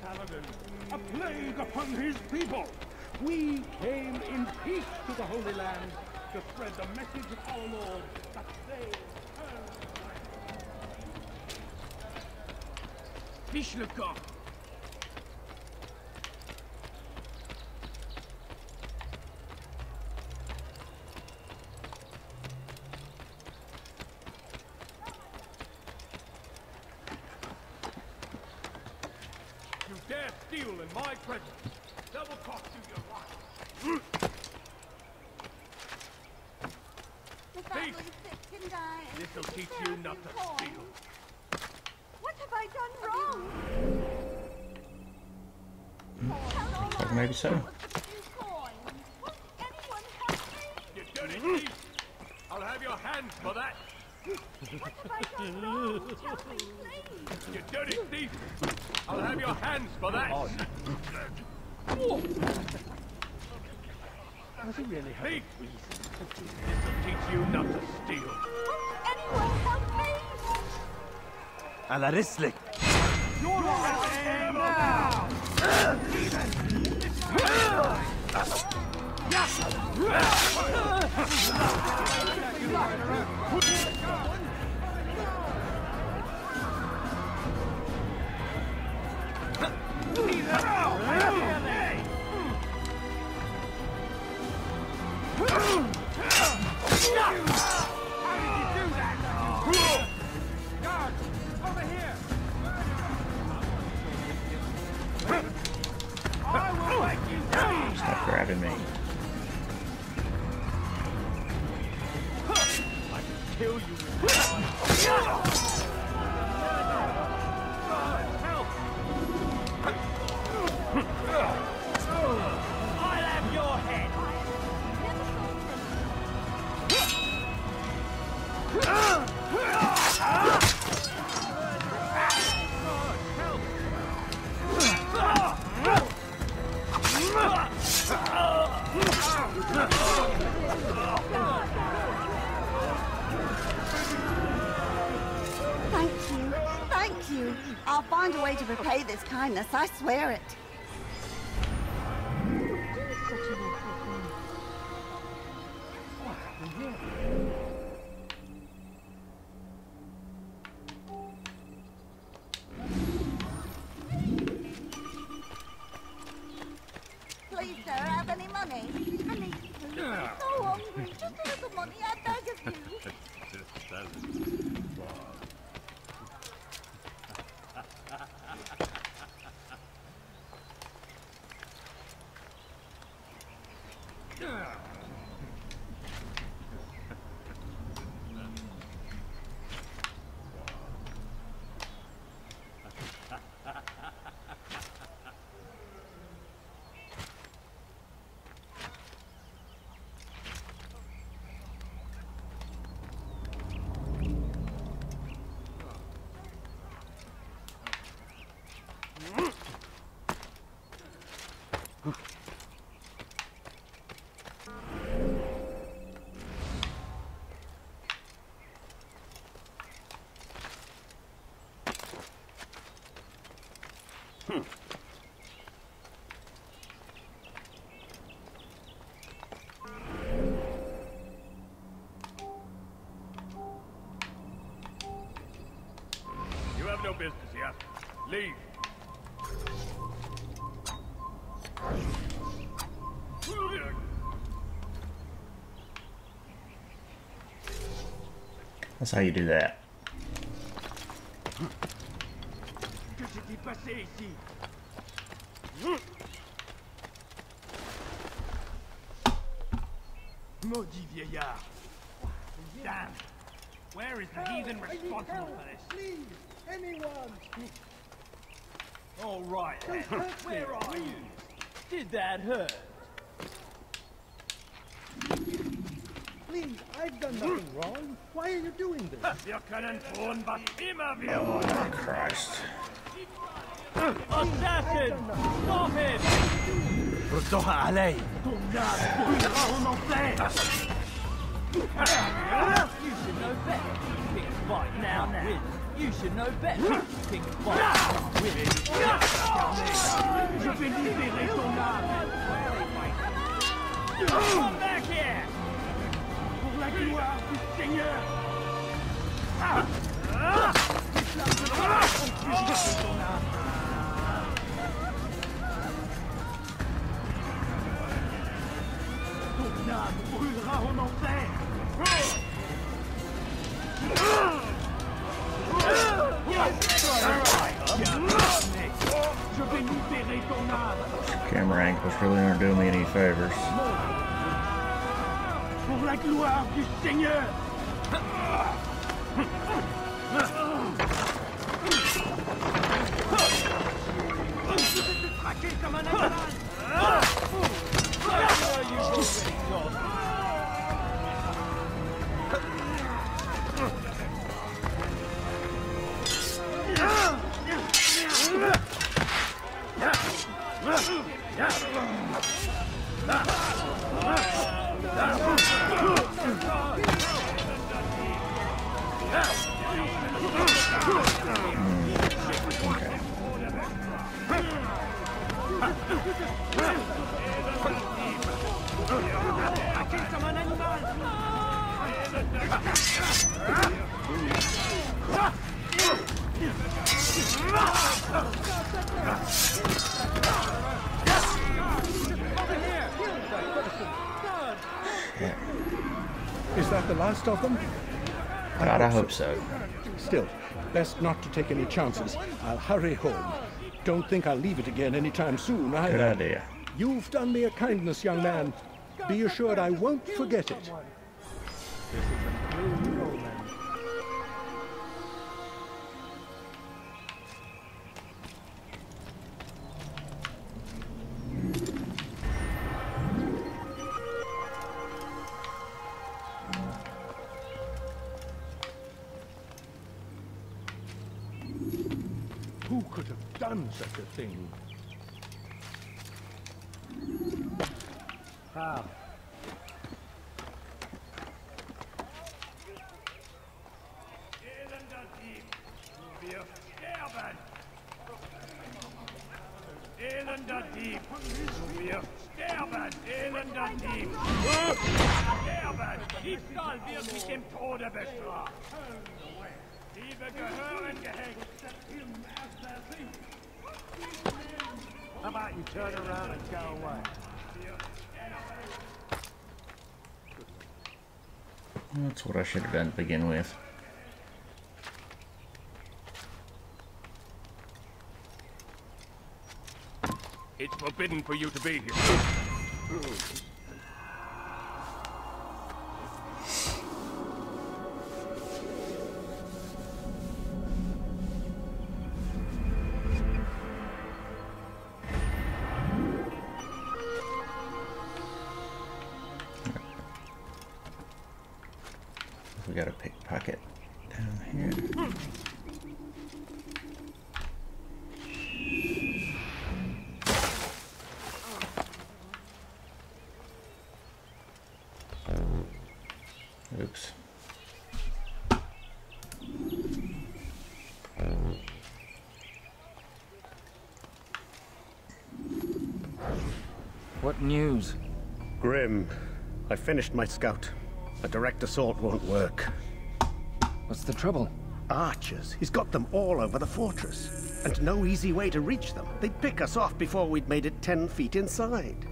Paladin, a plague upon his people. We came in peace to the Holy Land to spread the message of our Lord that they Fiche le camp. mule in my presence. Double cost you your life. The family's sick and dying. This'll teach you not to steal. What have I done wrong? Maybe so. You dirty thief! I'll have your hands for that. What have I done wrong? Tell me, please. You dirty thief! I'll have your hands for that. Does he really have Thief! This'll teach you not to steal. Anyone help me? على رسلك. You're now! Stop grabbing me. I can kill you with I'll have your head. Thank you. Thank you. I'll find a way to repay this kindness, I swear it. Please, sir, have any money? I need food. I'm so hungry. Just a little money, I beg of you. You have no business here. Leave. That's how you do that. Que s'est-il passé ici? Maudit vieillard. Damn. Where is the heathen responsible for this? Please, anyone! All right, then. Where are you? Did that hurt? Please, I've done nothing wrong. Why are you doing this? Wir können tun, was immer wir Oh wollen. Christ. Assassin! Stop him! ردوها علي. You should know better. Pick a fight now. You should know better. Pick a fight Je vais libérer ton âme. Come back here! Pour la gloire du Seigneur! Ton âme brûlera en enfer! Je vais libérer Camera angles really aren't doing me any favors. Pour la gloire du Seigneur. Is that the last of them? God, I hope so. Still, best not to take any chances. I'll hurry home. Don't think I'll leave it again anytime soon, either. Good idea. You've done me a kindness, young man. Be assured I won't forget it. Who could have done such a thing? How? Elender Dieb! Wir sterben! Elender Dieb! Sterben! Diebstahl wird mit dem Tode bestraft! Diebe gehören gehängt! How about you turn around and go away? That's what I should have done to begin with. It's forbidden for you to be here. We got a pickpocket down here. Oops. What news? Grim. I finished my scout. A direct assault won't work. What's the trouble? Archers. He's got them all over the fortress. And no easy way to reach them. They'd pick us off before we'd made it 10 feet inside.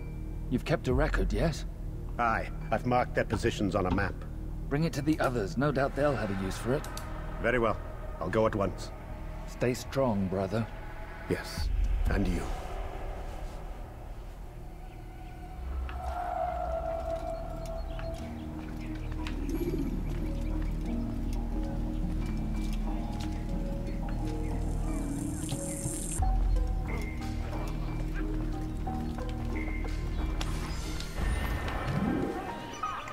You've kept a record, yes? Aye. I've marked their positions on a map. Bring it to the others. No doubt they'll have a use for it. Very well. I'll go at once. Stay strong, brother. Yes. And you.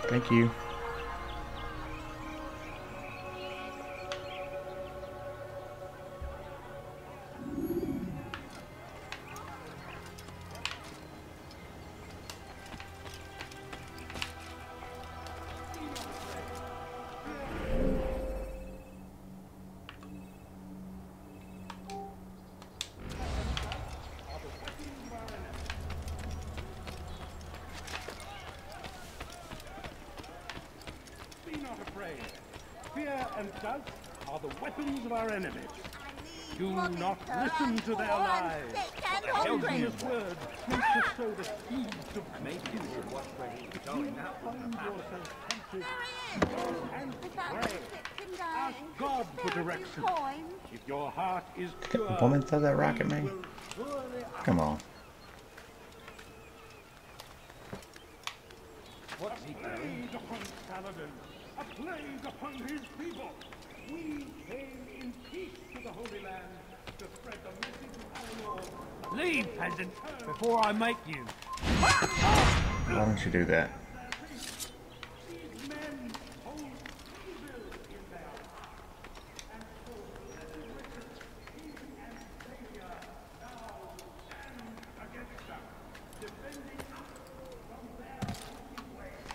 Thank you. Fear and doubt are the weapons of our enemies. Do not listen to their lies. The healthiest word makes us sow the seeds of make use of what way you're going now. Find yourself tempted. Go and pray. Ask God for direction. If your heart is pure, Woman throw that rock at me? Come on. What's he doing? A plague upon Saladin. A plague upon his people. We came in peace to the Holy Land to spread the message of our Lord. Leave, peasant, before I make you. Why don't you do that? These men hold evil in their hearts, and so the wicked king and savior now stand against them, defending us from their wicked ways.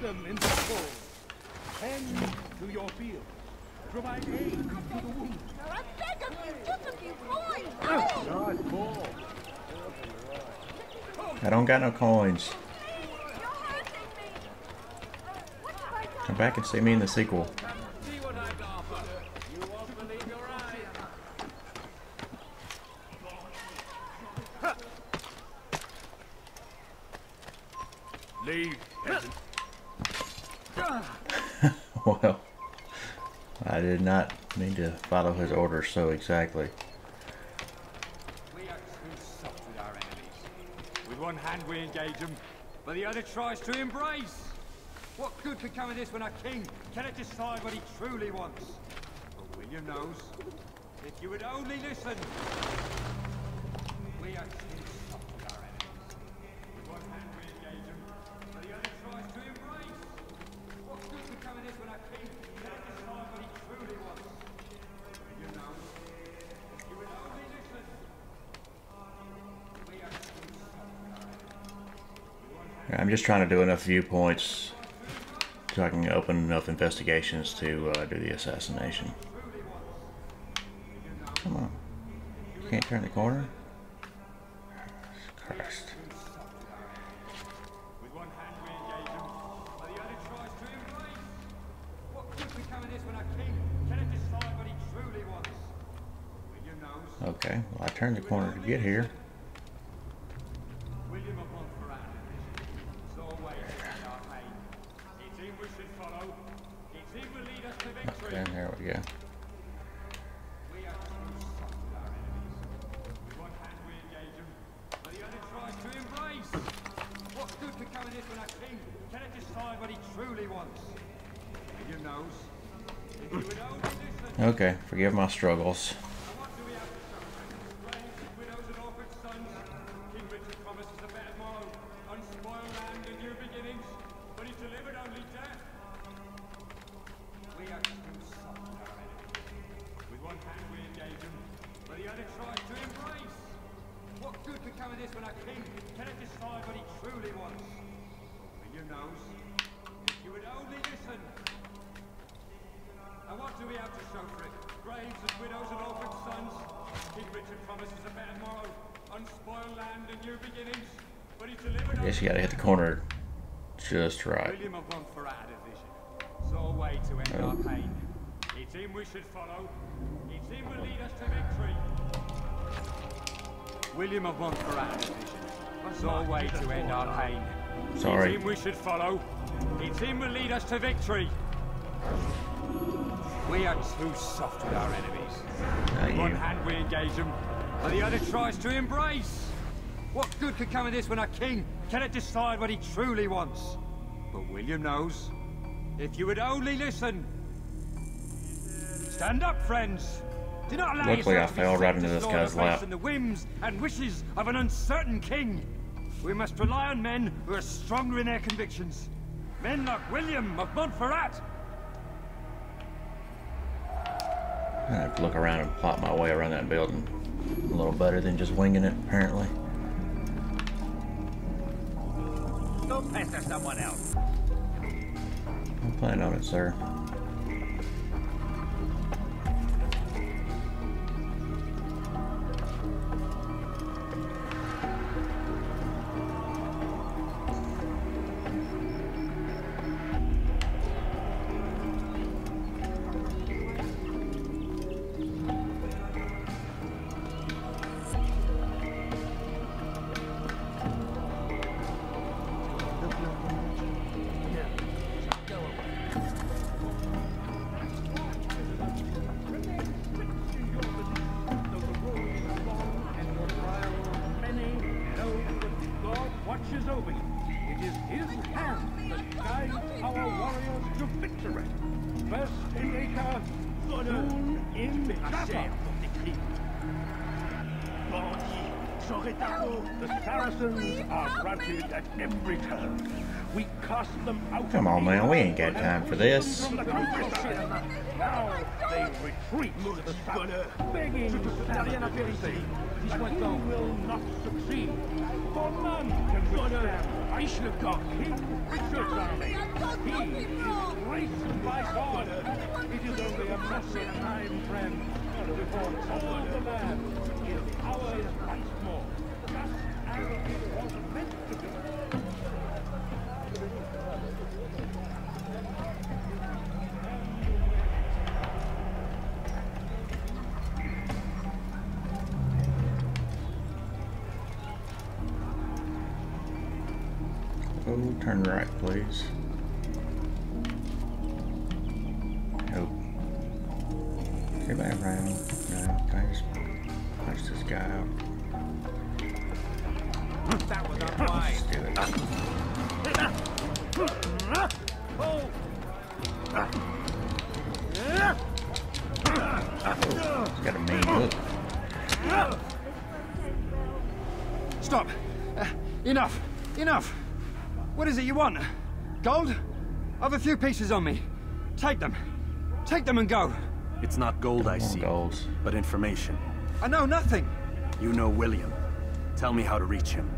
Them in the cold. Tend to your field. Provide aid to the wounded. I beg of you, just a few coins. Nice ball. I don't got no coins. Come back and see me in the sequel. See what I got offer. You won't believe your eyes. Leave, peasant. Well, I did not mean to follow his orders so exactly. We are too soft with our enemies. With one hand we engage them, but the other tries to embrace. What good could come of this when our king cannot decide what he truly wants? But William knows. If you would only listen. We are too soft with our enemies. With one hand we engage them, but the other tries to embrace. What good could come of this when our king cannot decide what he truly wants? William knows. If you would only listen. We are too soft with our enemies. I'm just trying to do enough viewpoints so I can open enough investigations to do the assassination. Come on. You can't turn the corner? Christ. With one hand we engage him, but the other tries to embrace. What good could come of this when our king cannot decide what he truly wants? William knows. Okay, well I turned the corner to get here. William of Montferrat saw a way to end our pain. It's him we should follow. It's him will lead us to victory. Okay, there we go. We are too soft with our enemies. With one hand we engage him, but the other tries to embrace. What good could come of this when our king cannot decide what he truly wants? William knows. If you would only listen. Okay, forgive my struggles. What do we have to show? Slaves, widows, and orphan sons. King Richard promises a better morrow, unspoiled land and new beginnings, but he's delivered only death. We are too soft with our enemies. With one hand we engage him, but the other tries to embrace. What good could come of this when our king cannot decide what he truly wants? William knows. If you would only listen. And what do we have to show for it? Graves and widows and orphan sons. King Richard promises a better morrow, unspoiled land and new beginnings, but he's delivered. I guess you gotta hit the corner just right. William of Montferrat had a vision. Saw a way to end our pain. It's him we should follow. It's him will lead us to victory. William of Montferrat had a vision. Saw a way to end our pain. Sorry. It's him we should follow. It's him will lead us to victory. We are too soft with our enemies. With one hand we engage them, but the other tries to embrace. What good could come of this when our king cannot decide what he truly wants? But William knows. If you would only listen. Stand up, friends. Do not allow Luckily, I yourselves to be fell right swept into this aside guy's based lap. on the whims and wishes of an uncertain king. We must rely on men who are stronger in their convictions. Men like William of Montferrat. I have to look around and plot my way around that building a little better than just winging it, apparently. Don't pester someone else. I'm planning on it, sir. hand that guides our warriors to victory. First in Acre, soon in Jaffa. The Saracens are routed at every turn. We cast them out. Come on, man, we ain't got time for this. From the countryside. Now they retreat to the south, begging to stand safe. But he will not succeed, for none can withstand I should have got King Richard's army. He is graced by God. It is only a matter of time, friend, before all the land is ours once more, just as it was meant to be. Oh, turn right, please. Nope. Anybody around? No, can I just punch this guy out? That was unwise. Let's do it. He's got a mean hook. Stop! Enough! Enough! What is it you want? Gold? I've a few pieces on me. Take them. Take them and go. It's not gold I see, but information. I know nothing. You know William. Tell me how to reach him.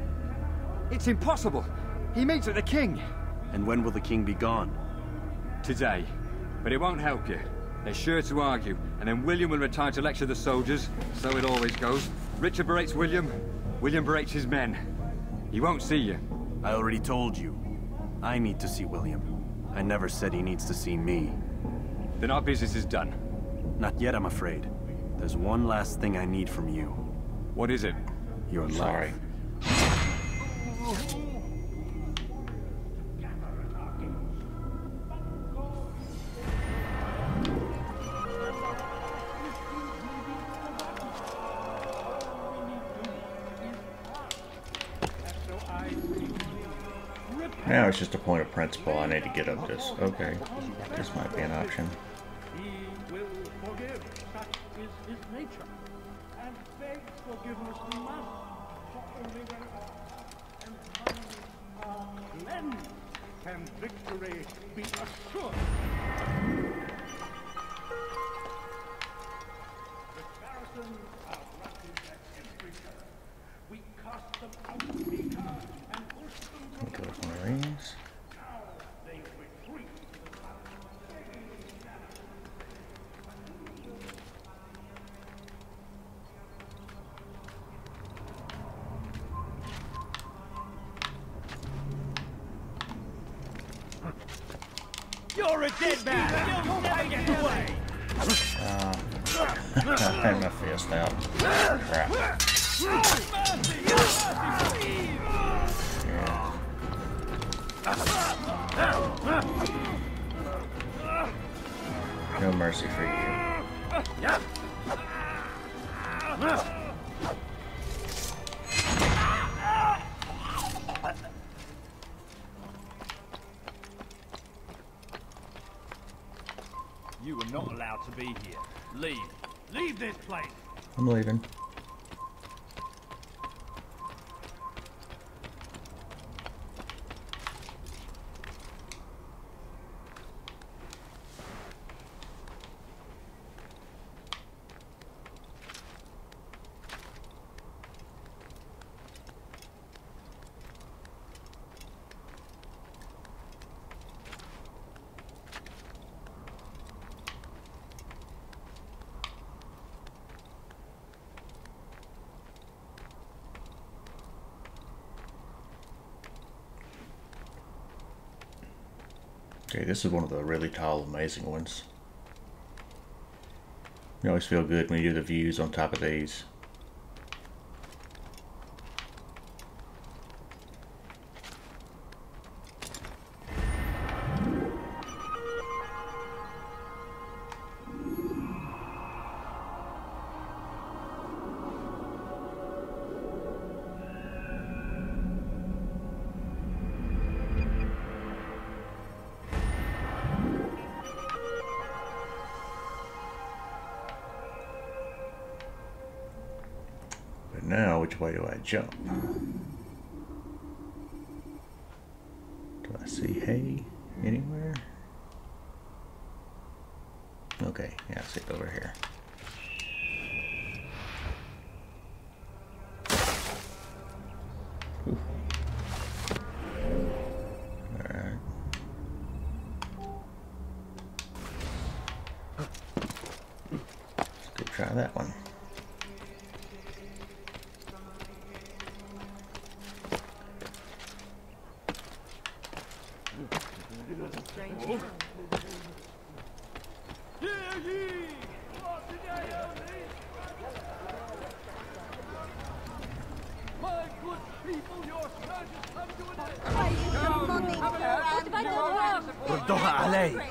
It's impossible. He meets at the king. And when will the king be gone? Today. But it won't help you. They're sure to argue, and then William will retire to lecture the soldiers. So it always goes. Richard berates William. William berates his men. He won't see you. I already told you. I need to see William. I never said he needs to see me. Then our business is done. Not yet, I'm afraid. There's one last thing I need from you. What is it? Your life. Now it's just a point of principle. I need to get up this. Okay, this might be an option. He will forgive, such is his nature, and beg forgiveness we must, for only when art and money are cleansed can victory be assured. The Saracens are routed at every turn. We cast them out of Acre and push them to the Marines. now they retreat to the south. You're a dead man! You'll never get away! I had my fist out. Crap. No mercy for you. You are not allowed to be here. Leave. Leave this place! I'm leaving. Okay, this is one of the really tall, amazing ones. You always feel good when you do the views on top of these. Now, which way do I jump? Do I see hay anywhere? Okay, yeah, I see it over here. Ooh. Alright. Let's go try that one. ردوها علي.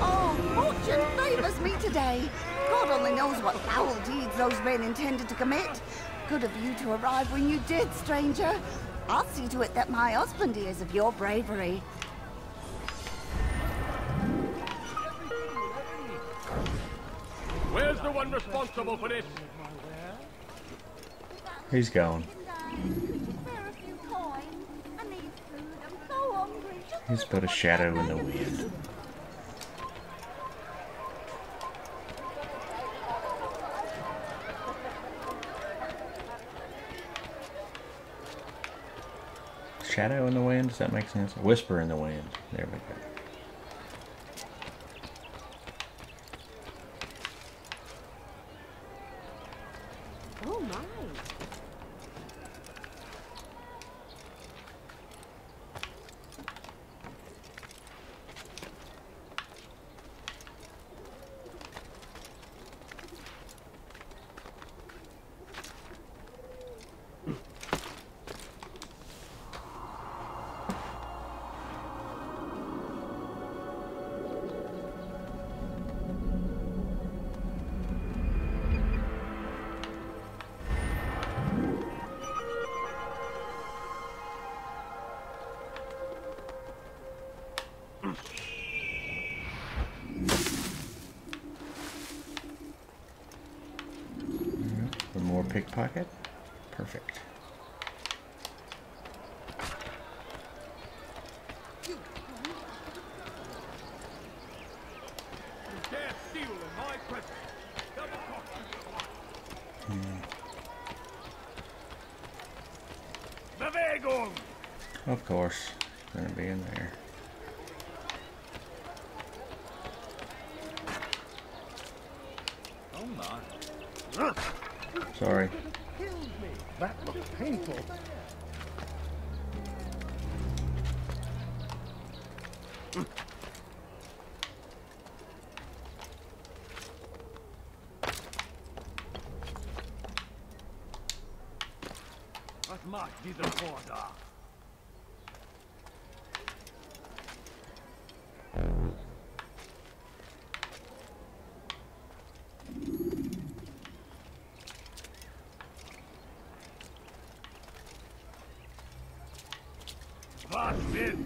Oh, fortune favors me today. God only knows what foul deeds those men intended to commit. Good of you to arrive when you did, stranger. I'll see to it that my husband hears of your bravery. Where's the one responsible for this? He's gone. He's but a shadow in the wind. Shadow in the wind? Does that make sense? Whisper in the wind. There we go. Oh my. One more pickpocket. Perfect. Of course, gonna be in there. Oh my. Sorry. That looks painful. Was macht dieser Tor da?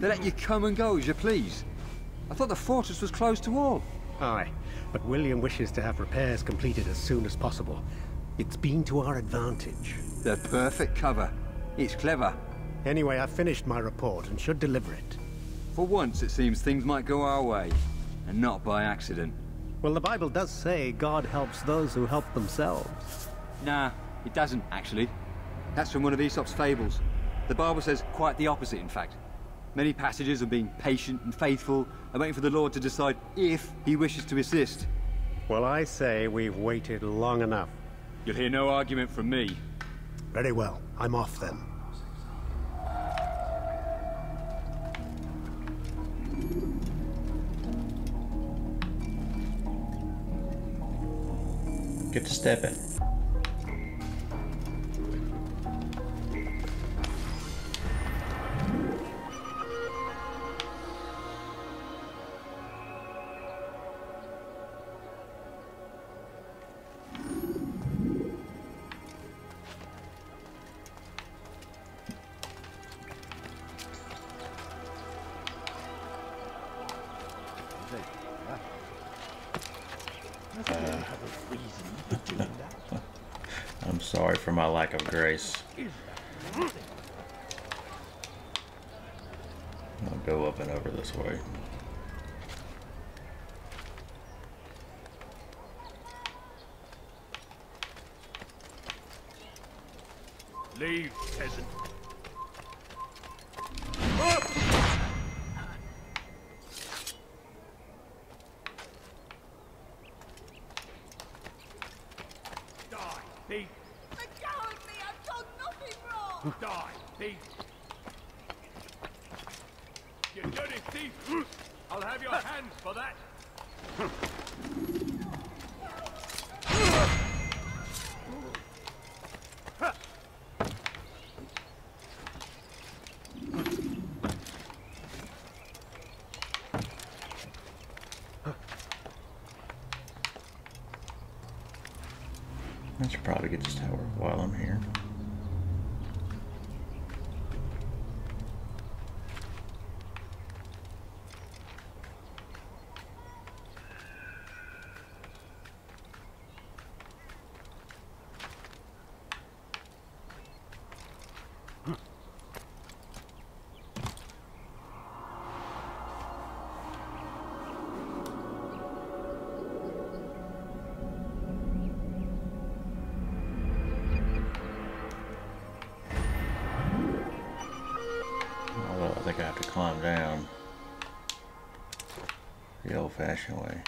They let you come and go as you please. I thought the fortress was closed to all. Aye, but William wishes to have repairs completed as soon as possible. It's been to our advantage. The perfect cover. It's clever. Anyway, I finished my report and should deliver it. For once, it seems things might go our way, and not by accident. Well, the Bible does say God helps those who help themselves. Nah, it doesn't, actually. That's from one of Aesop's fables. The Bible says quite the opposite, in fact. Many passages of being patient and faithful and waiting for the Lord to decide if he wishes to assist. Well, I say we've waited long enough. You'll hear no argument from me. Very well. I'm off then. Get to stepping. I'm sorry for my lack of grace. I'll go up and over this way. Leave, peasant. Die, thief! Let go of me! I've done nothing wrong! Die, thief! You dirty thief! I'll have your hands for that! I should probably get this tower while I'm here. Although I think I have to climb down the old-fashioned way.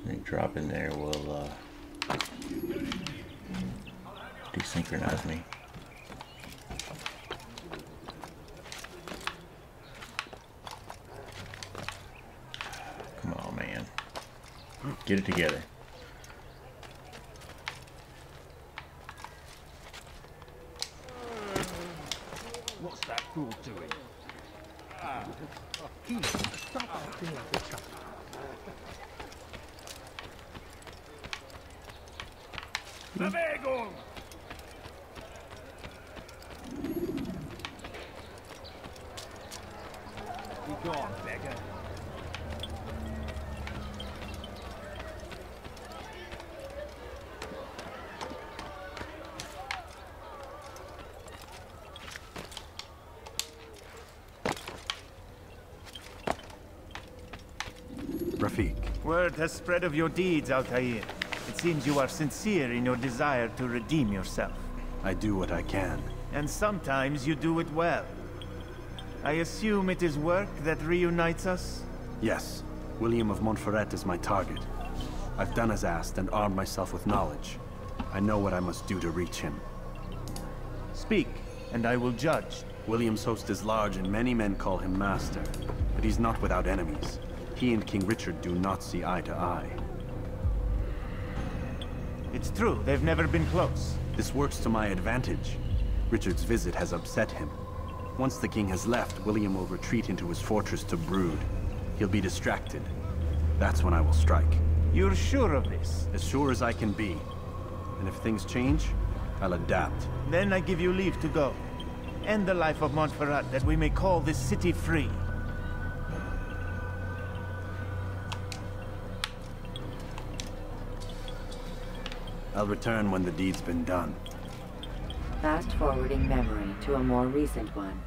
Any drop in there will desynchronize me. Come on, man. Get it together. What's that fool doing? Stop acting like a child. Bewegung! Be gone, beggar. Rafik. Word has spread of your deeds, Altair. It seems you are sincere in your desire to redeem yourself. I do what I can. And sometimes you do it well. I assume it is work that reunites us? Yes. William of Montferrat is my target. I've done as asked and armed myself with knowledge. I know what I must do to reach him. Speak, and I will judge. William's host is large and many men call him master. But he's not without enemies. He and King Richard do not see eye to eye. It's true, they've never been close. This works to my advantage. Richard's visit has upset him. Once the king has left, William will retreat into his fortress to brood. He'll be distracted. That's when I will strike. You're sure of this? As sure as I can be. And if things change, I'll adapt. Then I give you leave to go. End the life of Montferrat, that we may call this city free. I'll return when the deed's been done. Fast-forwarding memory to a more recent one.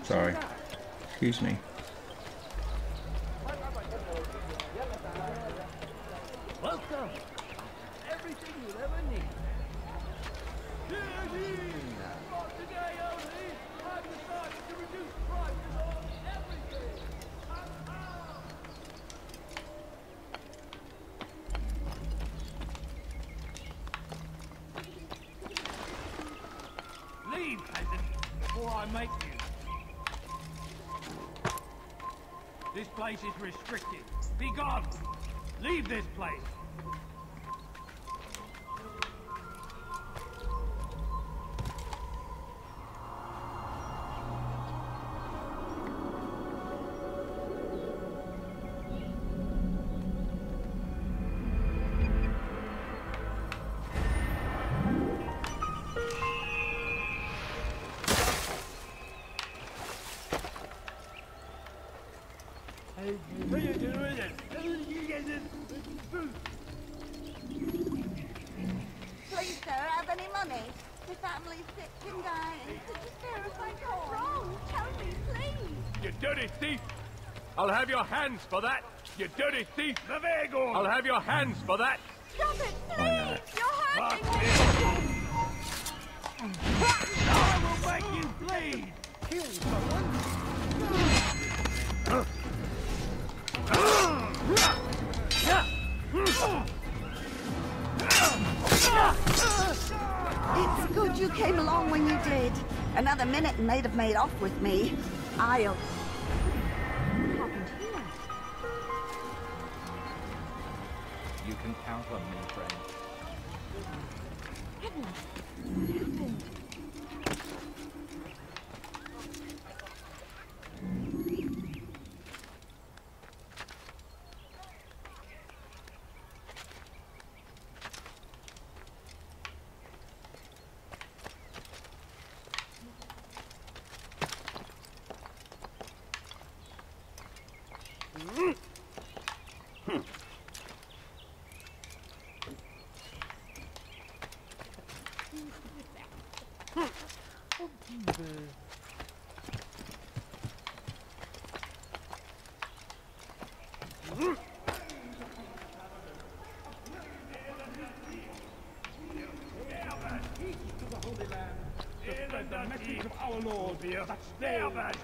Sorry. Excuse me. Welcome. Everything you'll ever need. Today only, I've decided to reduce prices on everything. Leave, peasant, before I make you. This place is restricted. Be gone. Leave this place. Please, sir, have any money? The family's sick and dying. Could you spare us my corn? Wrong. Tell me, please. You dirty thief! I'll have your hands for that! You dirty thief! I'll have your hands for that! Stop it, please! You're hurting me! I will make you bleed! Kill someone? It's good you came along when you did. Another minute and they'd have made off with me. I'll... What happened here? You can count on me, friend. Heavens! What happened? The message of our Lord that they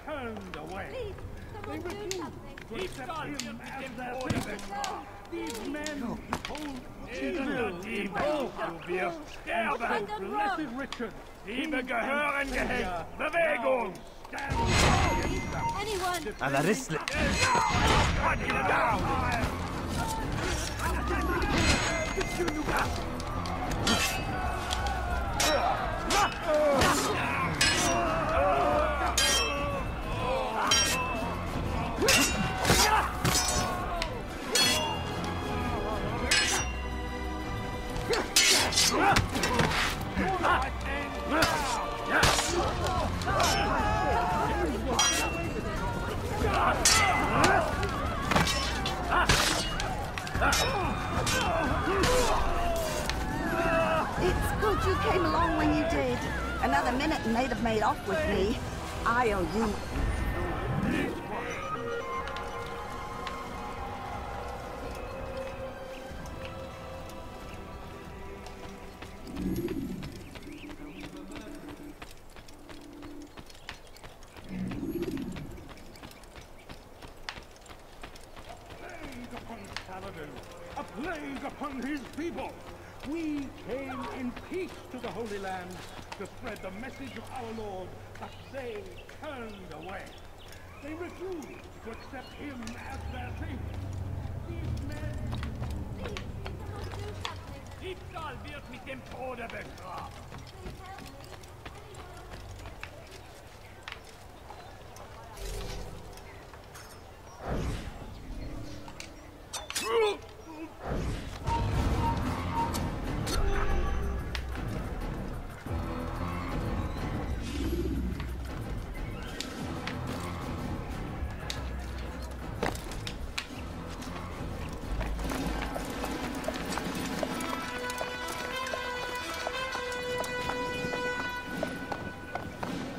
turned away. Please, someone do something. To accept him as their savior. These men hold evil in both. Blessed Richard. Liebe gehören gehetzt. Bewegung. Anyone! Alla risle! Cut you down. It's good you came along when you did. Another minute and they'd have made off with me. I owe you... A plague upon his people. We came in peace to the Holy Land to spread the message of our Lord, but they turned away. They refused to accept him as their savior. These men... Please, someone do something. Diebstahl wird mit dem Tode bestraft. Please help me.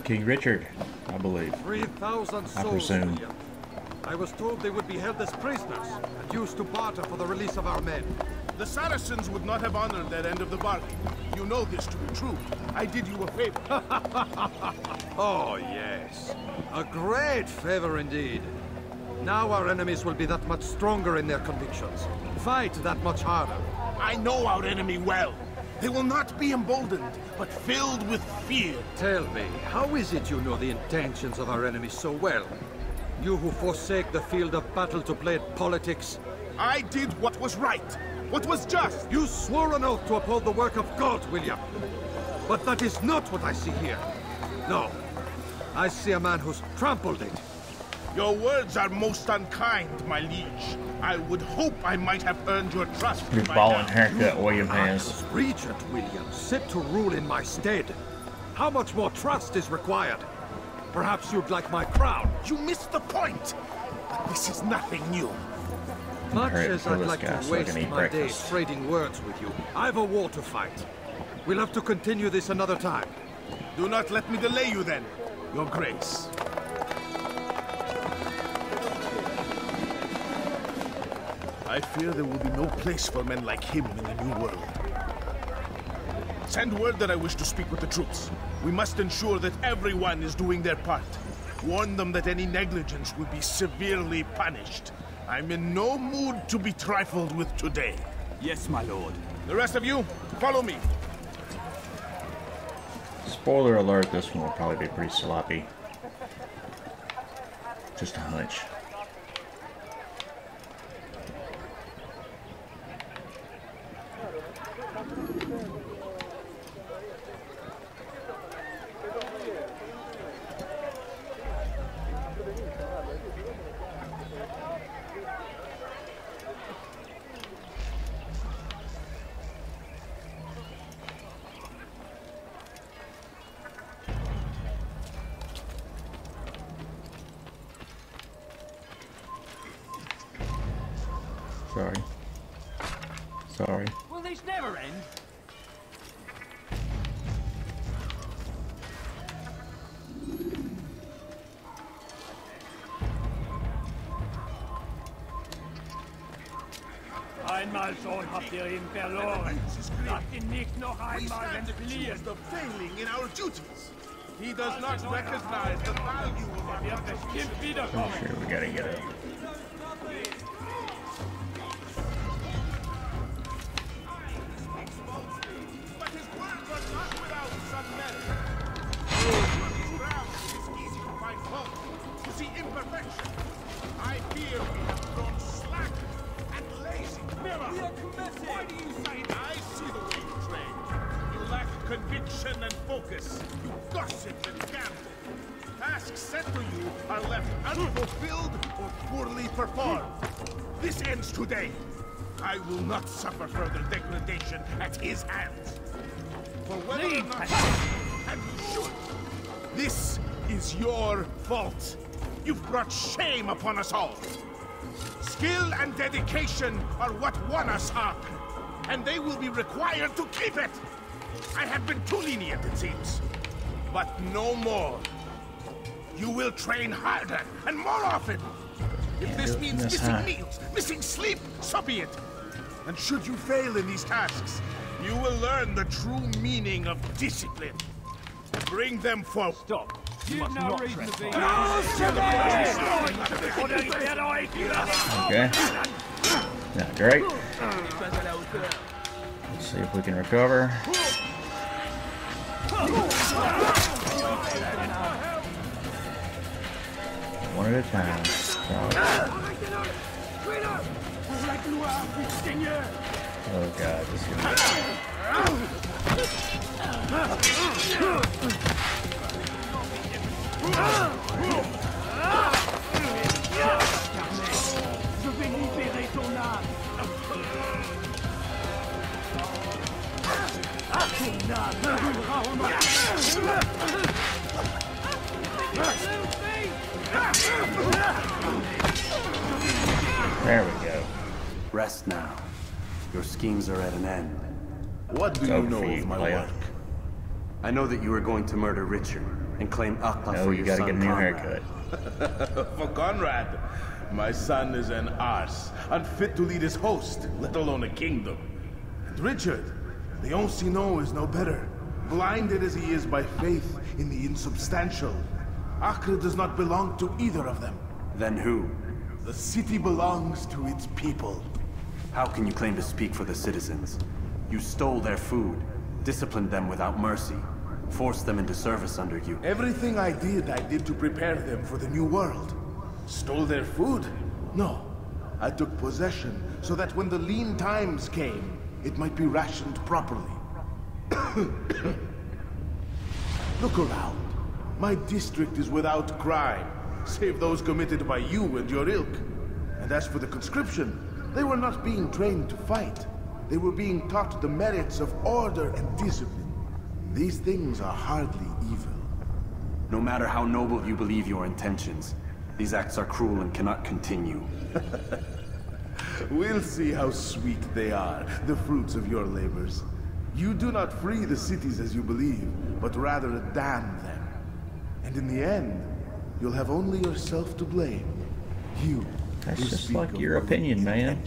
King Richard, I believe. 3,000 I souls, presume. William. I was told they would be held as prisoners and used to barter for the release of our men. The Saracens would not have honored that end of the bargain. You know this to be true. I did you a favor. Oh, yes. A great favor indeed. Now our enemies will be that much stronger in their convictions. Fight that much harder. I know our enemy well. They will not be emboldened, but filled with fear. Tell me, how is it you know the intentions of our enemies so well? You who forsake the field of battle to play at politics? I did what was right, what was just. You swore an oath to uphold the work of God, William. But that is not what I see here. No. I see a man who's trampled it. Your words are most unkind, my liege. I would hope I might have earned your trust. Your ball and haircut William has. Regent William, set to rule in my stead. How much more trust is required? Perhaps you'd like my crown. You missed the point. This is nothing new. Much as I'd like to waste my breakfast. days trading words with you, I've a war to fight. We'll have to continue this another time. Do not let me delay you then, Your Grace. I fear there will be no place for men like him in the New World. Send word that I wish to speak with the troops. We must ensure that everyone is doing their part. Warn them that any negligence will be severely punished. I'm in no mood to be trifled with today. Yes, my lord. The rest of you, follow me. Spoiler alert, this one will probably be pretty sloppy. Just a hunch. Sorry. Will this never end? Einmal schon habt ihr ihn verloren. Lasst ihn nicht noch einmal entfliehen. The failing in our duties. He does not recognize the value of our I'm sure we gotta get it. But his words are not without some merit. It is easy to find fault, to see imperfection. I fear we have grown slack and lazy. Mira, why do you say that? I see the way you train. You lack conviction and focus. You gossip and gamble. Tasks set to you are left unfulfilled or poorly performed. This ends today. I will not suffer further degradation at his hands. For whether or not, and you should, this is your fault. You've brought shame upon us all. Skill and dedication are what won us honor, and they will be required to keep it. I have been too lenient, it seems, but no more. You will train harder and more often. If this means missing meals, missing sleep, so be it. And should you fail in these tasks, you will learn the true meaning of discipline. Bring them forward. Stop. You must no not reason to be. Okay. Yeah, great. Let's see if we can recover. One at a time. Oh god, this is gonna Je vais libérer ton âme. Ton There we go. Rest now. Your schemes are at an end. What do you know of my work? I know that you are going to murder Richard, and claim Aqta No, for you your gotta son get a new Conrad. haircut. For Conrad, my son is an arse, unfit to lead his host, let alone a kingdom. And Richard, the Ancien is no better, blinded as he is by faith in the insubstantial. Acre does not belong to either of them. Then who? The city belongs to its people. How can you claim to speak for the citizens? You stole their food, disciplined them without mercy, forced them into service under you. Everything I did to prepare them for the new world. Stole their food? No. I took possession so that when the lean times came, it might be rationed properly. Look around. My district is without crime, save those committed by you and your ilk. And as for the conscription, they were not being trained to fight. They were being taught the merits of order and discipline. These things are hardly evil. No matter how noble you believe your intentions, these acts are cruel and cannot continue. We'll see how sweet they are, the fruits of your labors. You do not free the cities as you believe, but rather damn them. And in the end, you'll have only yourself to blame. You. That's just like your opinion, man.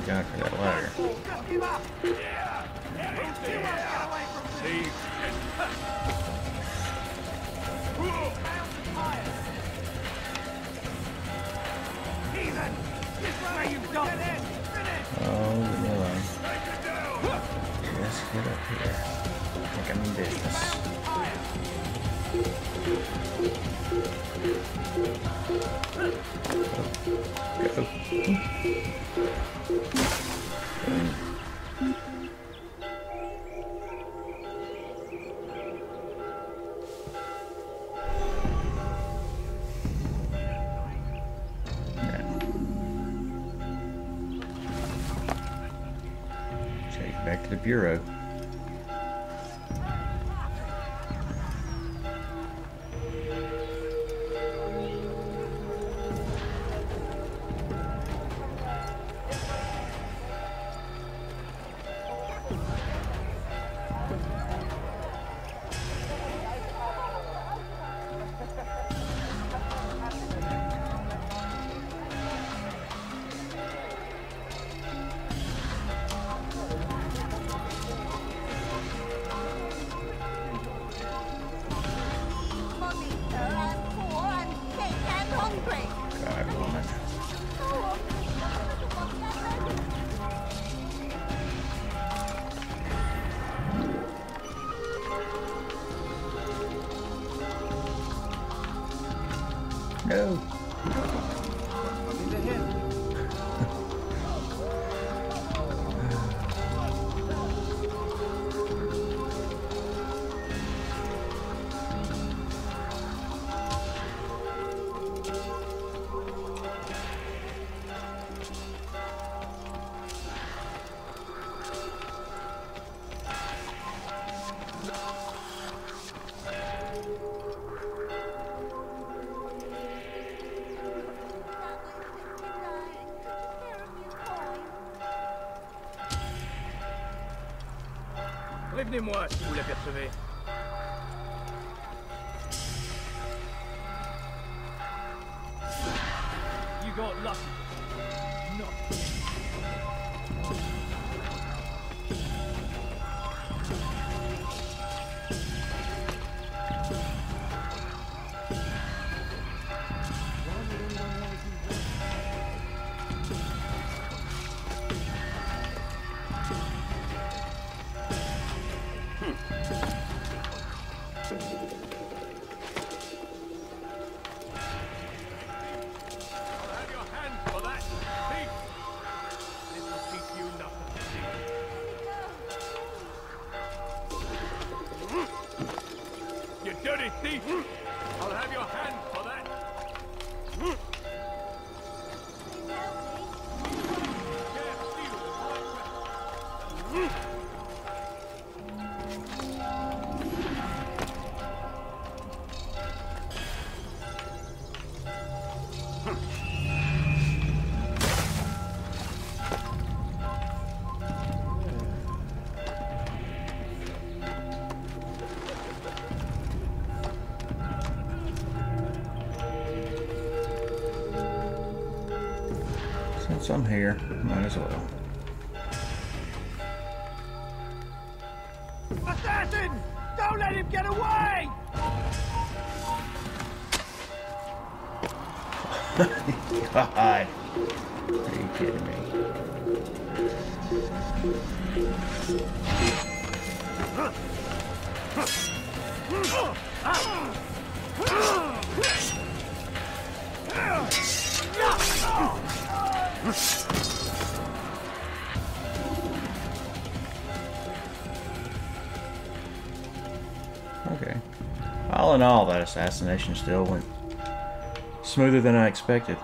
God for that ladder. Oh, leave me alone. Let's get up here. I think I'm in business. Back to the bureau. No. Prévenez-moi si vous l'apercevez. You got lucky. No. Once I'm here, might as well. Assassin! Don't let him get away! God. Are you kidding me? Okay. All in all, that assassination still went smoother than I expected.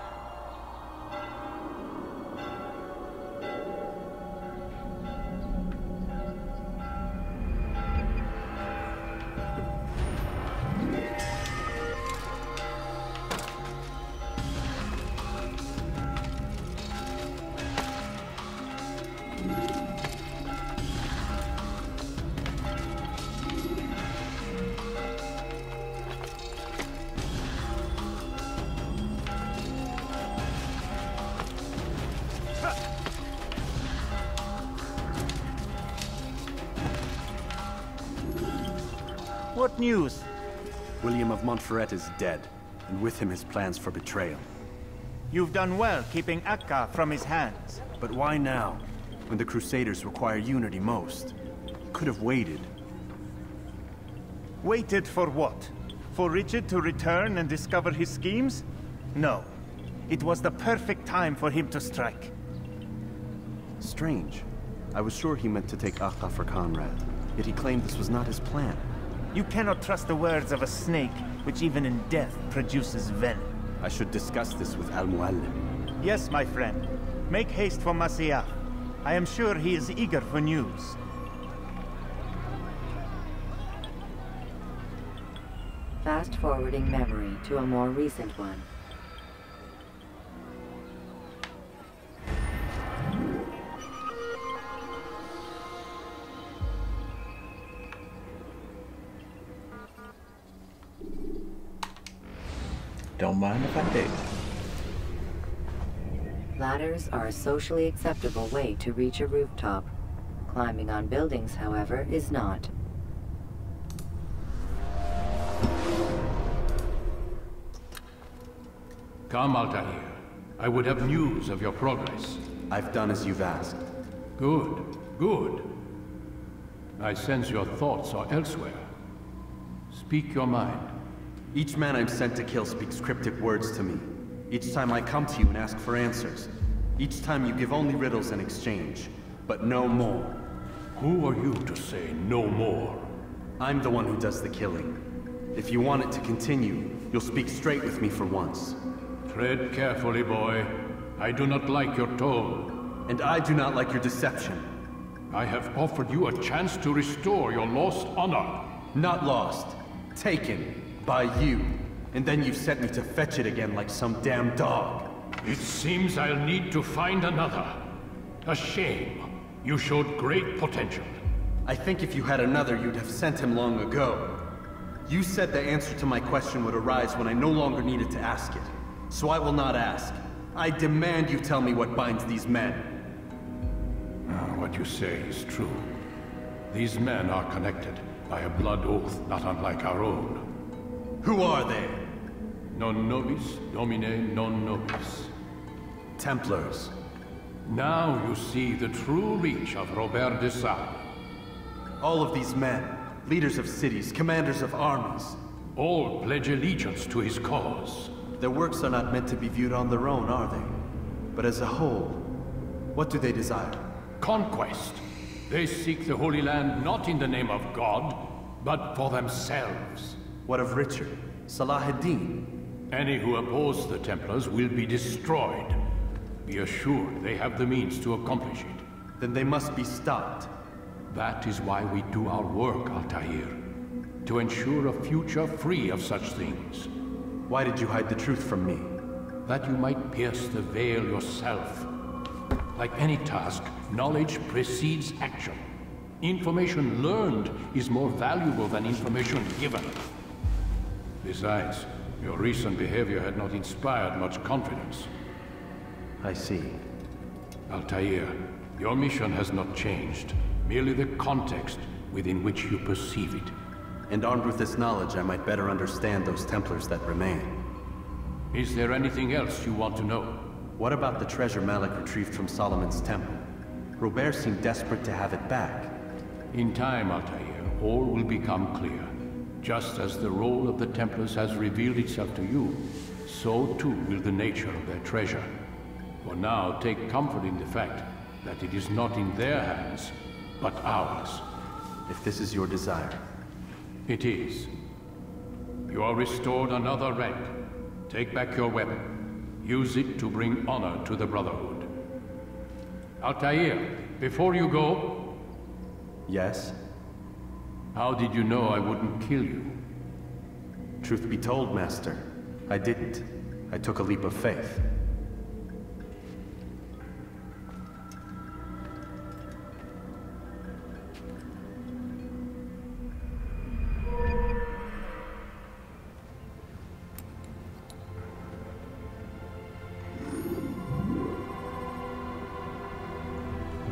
What news? William of Montferrat is dead, and with him his plans for betrayal. You've done well keeping Akka from his hands. But why now, when the Crusaders require unity most? Could have waited. Waited for what? For Richard to return and discover his schemes? No. It was the perfect time for him to strike. Strange. I was sure he meant to take Akka for Conrad, yet he claimed this was not his plan. You cannot trust the words of a snake, which even in death produces venom. I should discuss this with Al-Muallim. Yes, my friend. Make haste for Masyaf. I am sure he is eager for news. Fast-forwarding memory to a more recent one. Don't mind if I do. Ladders are a socially acceptable way to reach a rooftop. Climbing on buildings, however, is not. Come, Altair. I would have news of your progress. I've done as you've asked. Good, good. I sense your thoughts are elsewhere. Speak your mind. Each man I'm sent to kill speaks cryptic words to me. Each time I come to you and ask for answers. Each time you give only riddles in exchange, but no more. Who are you to say no more? I'm the one who does the killing. If you want it to continue, you'll speak straight with me for once. Tread carefully, boy. I do not like your tone. And I do not like your deception. I have offered you a chance to restore your lost honor. Not lost. Taken. By you. And then you've sent me to fetch it again like some damn dog. It seems I'll need to find another. A shame. You showed great potential. I think if you had another, you'd have sent him long ago. You said the answer to my question would arise when I no longer needed to ask it. So I will not ask. I demand you tell me what binds these men. What you say is true. These men are connected by a blood oath not unlike our own. Who are they? Non nobis, domine non nobis. Templars. Now you see the true reach of Robert de Sade. All of these men, leaders of cities, commanders of armies. All pledge allegiance to his cause. Their works are not meant to be viewed on their own, are they? But as a whole, what do they desire? Conquest. They seek the Holy Land not in the name of God, but for themselves. What of Richard? Salah ad-Din? Any who oppose the Templars will be destroyed. Be assured they have the means to accomplish it. Then they must be stopped. That is why we do our work, Altair. To ensure a future free of such things. Why did you hide the truth from me? That you might pierce the veil yourself. Like any task, knowledge precedes action. Information learned is more valuable than information given. Besides, your recent behavior had not inspired much confidence. I see. Altair, your mission has not changed. Merely the context within which you perceive it. And armed with this knowledge, I might better understand those Templars that remain. Is there anything else you want to know? What about the treasure Malik retrieved from Solomon's temple? Robert seemed desperate to have it back. In time, Altair, all will become clear. Just as the role of the Templars has revealed itself to you, so too will the nature of their treasure. For now, take comfort in the fact that it is not in their hands, but ours. If this is your desire. It is. You are restored another rank. Take back your weapon. Use it to bring honor to the Brotherhood. Altair, before you go... Yes? How did you know I wouldn't kill you? Truth be told, Master, I didn't. I took a leap of faith.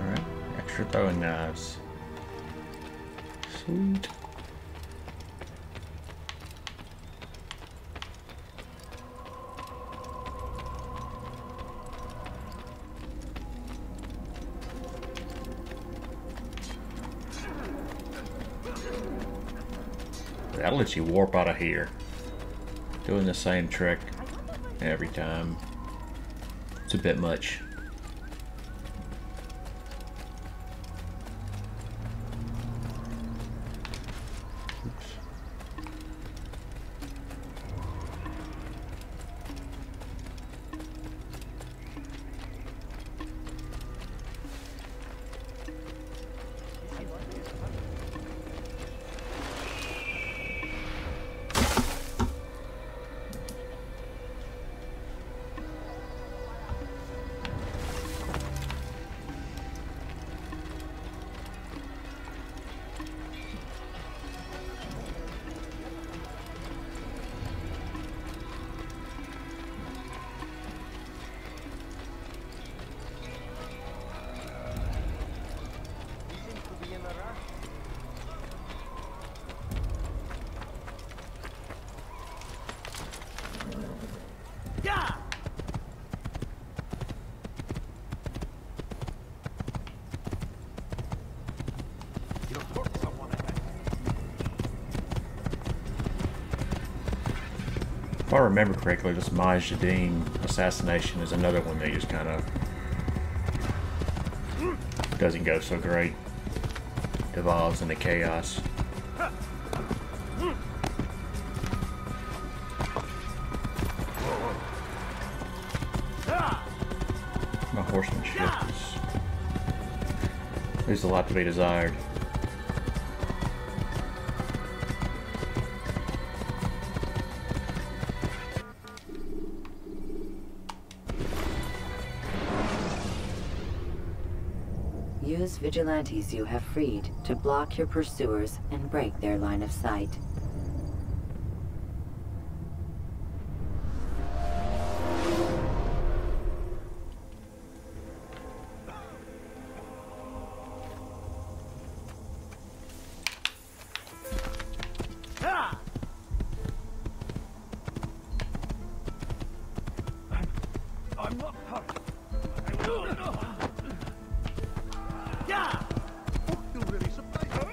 Alright, extra throwing knives. Sweet. That'll let you warp out of here. Doing the same trick every time. It's a bit much. If I remember correctly, this Majd Addin assassination is another one that just kind of doesn't go so great. Devolves into chaos. My horsemanship leaves a lot to be desired. Use vigilantes you have freed to block your pursuers and break their line of sight. I'm not hurt. You'll really surprise me.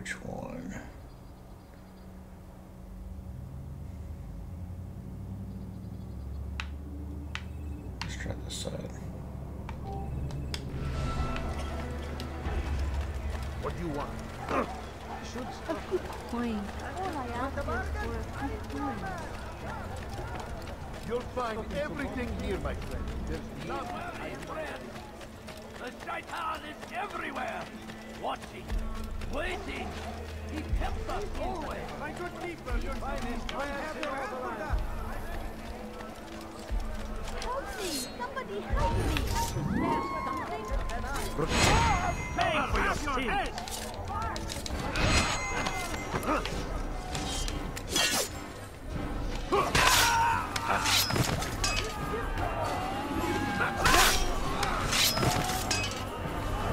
which one? Let's try this side. What do you want? A good coin. All I ask is for a good coin. You'll find everything here, my friend. There's Love, my friend. The shaitan is everywhere. Watching, waiting. He tempts us always. My good people, your finest. I have your hand. Help me! Somebody help me! Is there something? Pay for your sins.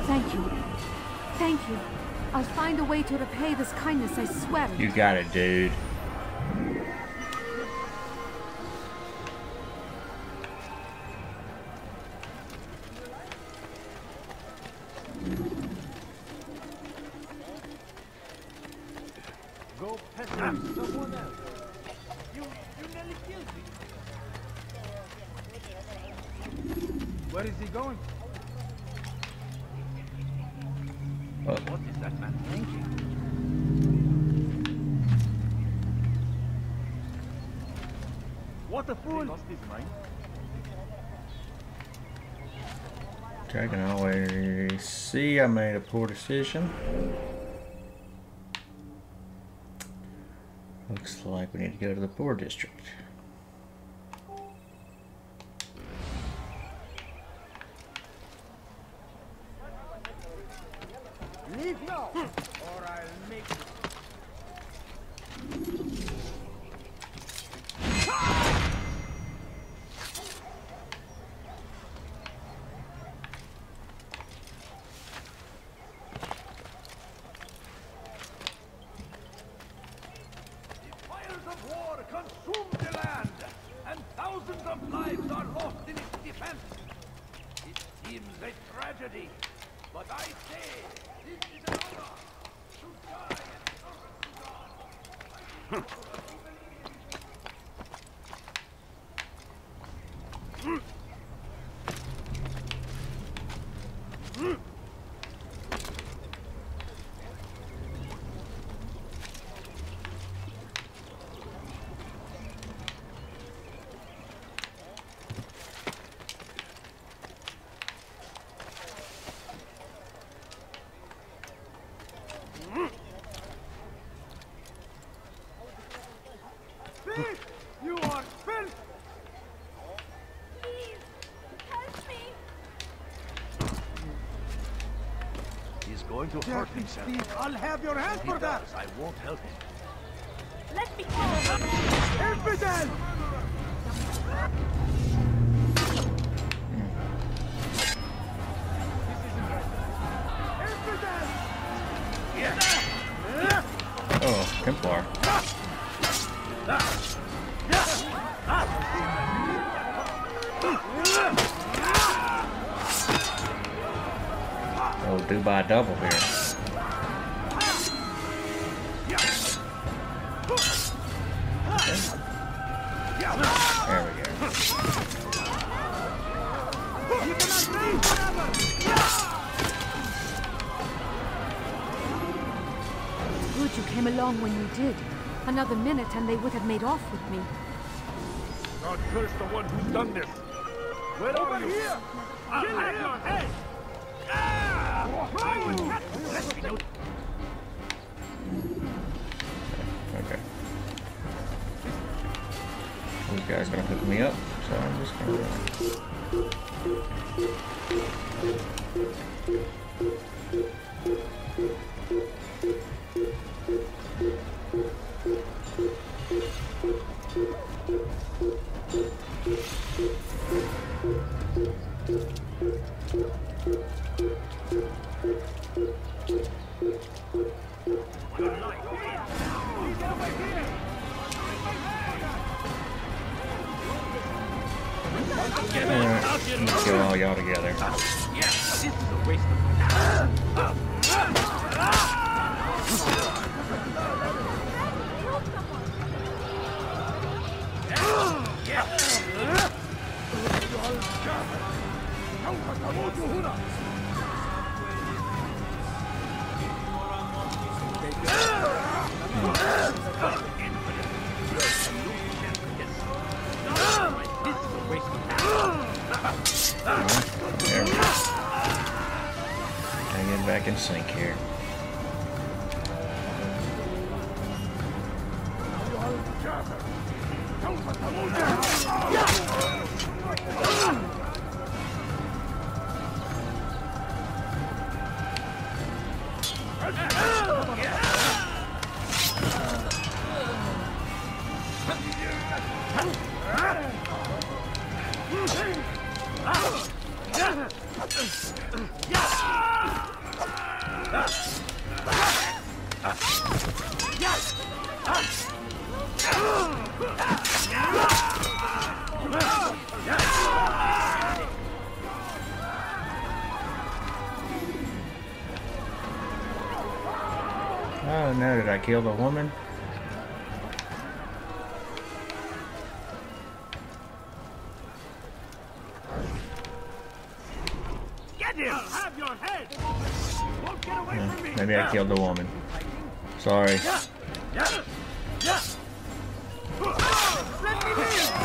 Thank you. Thank you. I'll find a way to repay this kindness, I swear. You got it, dude. Go pester someone else. You nearly killed me. Where is he going? What is that man thinking? What a fool! He lost his mind. Okay, I can always see I made a poor decision. Looks like we need to go to the poor district. Leave now, or I'll make you. Consume the land, and thousands of lives are lost in its defense. It seems a tragedy, but I say this is an honor to die in service to God. You are filth! Please, help me! He's going to hurt himself. Please, I'll have your hand If he for that! does, I won't help him. Let me go! Infidel! Oh, Templar. Oh, do by double here. There we go. Good you came along when you did. Another minute and they would have made off with me. God curse the one who's done this. Where are you? Here! I'll have your head! I will not let me know. Okay. This guy's gonna pick me up, so I'm just gonna run. Let's kill all y'all together. Yes, this is a waste of time. There we go. Gotta get back in sync here. Oh no, did I kill the woman? Get him! Have your head! Won't get away from me! Maybe I killed the woman. Sorry. Let me live!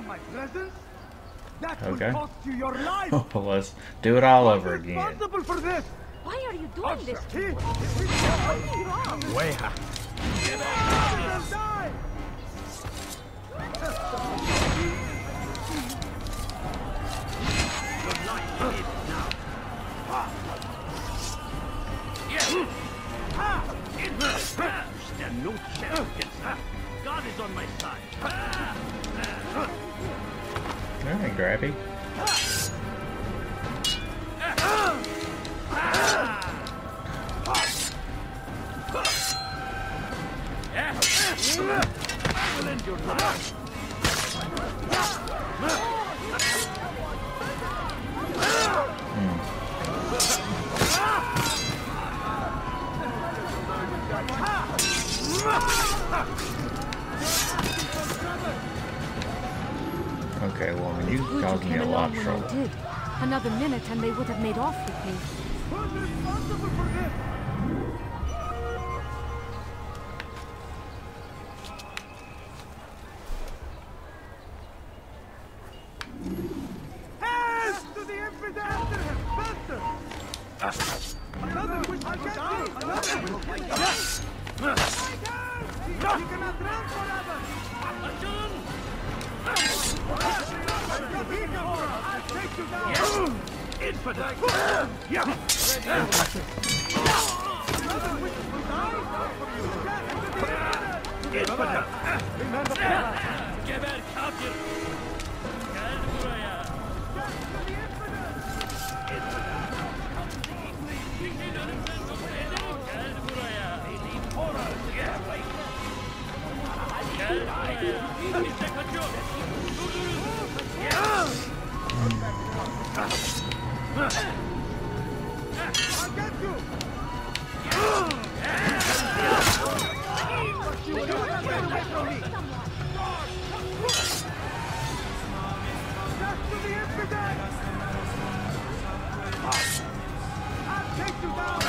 My presence? That Okay. will cost you your life. Let's do it all over again. Responsible for this. Why are you doing this to me? Weja. Stand no chance against that. God is on my side. Alright, Grabby. I will end your life. Okay, woman, you caused me a lot of trouble. Did. Another minute and they would have made off with me. Who's responsible for this? Hands to the infidel after him! Faster! Another wish I get you! Another wish I He cannot run forever! I'll take you down! Infidel! Yeah! Infidel! Remember that! Geber kafir! Gel buraya! Gel buraya! Gel buraya! İşte kaçıyor! Durdurun! I'll get you! You cannot get away from me! Just to the infidel! I'll take you down!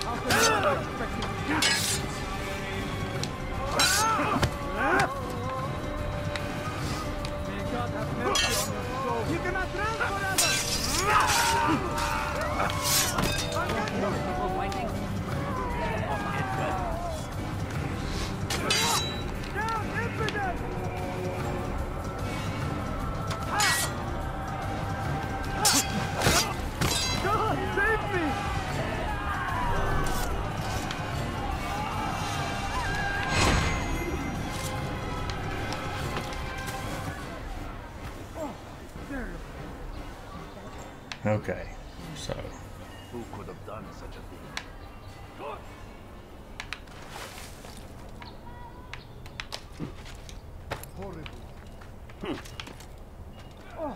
How can you expect me to do this? May God have mercy on your soul. You cannot run forever! Down, infidel! God, save me! Okay, so. Who could have done such a thing? horrible. Oh,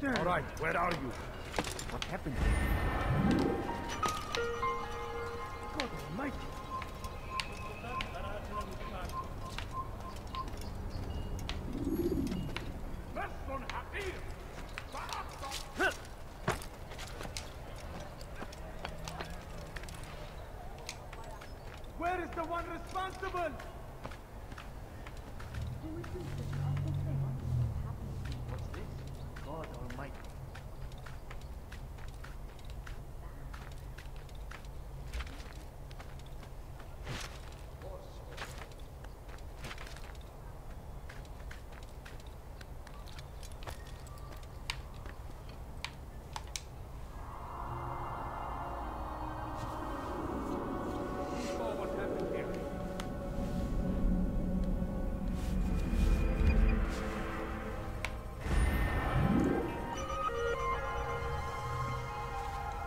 damn. All right, where are you? What happened? God almighty. Where is the one responsible? What's this? God almighty.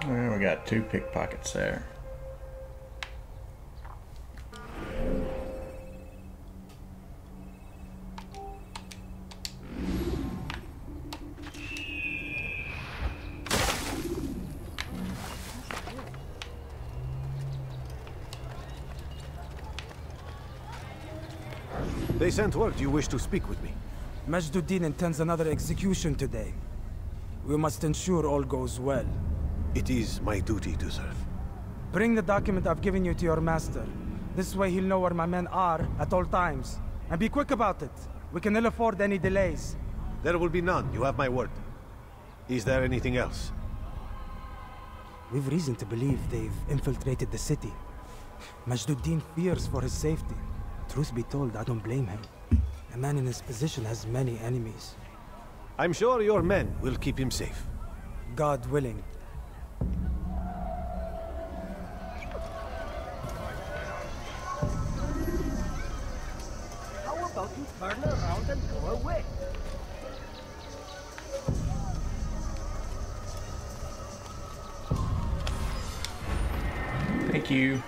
Well, we got 2 pickpockets there. They sent word you wish to speak with me. Majd Addin intends another execution today. We must ensure all goes well. It is my duty to serve. Bring the document I've given you to your master. This way he'll know where my men are at all times. And be quick about it. We can ill afford any delays. There will be none, you have my word. Is there anything else? We've reason to believe they've infiltrated the city. Majd Addin fears for his safety. Truth be told, I don't blame him. A man in his position has many enemies. I'm sure your men will keep him safe. God willing. How about you turn around and go away? Thank you.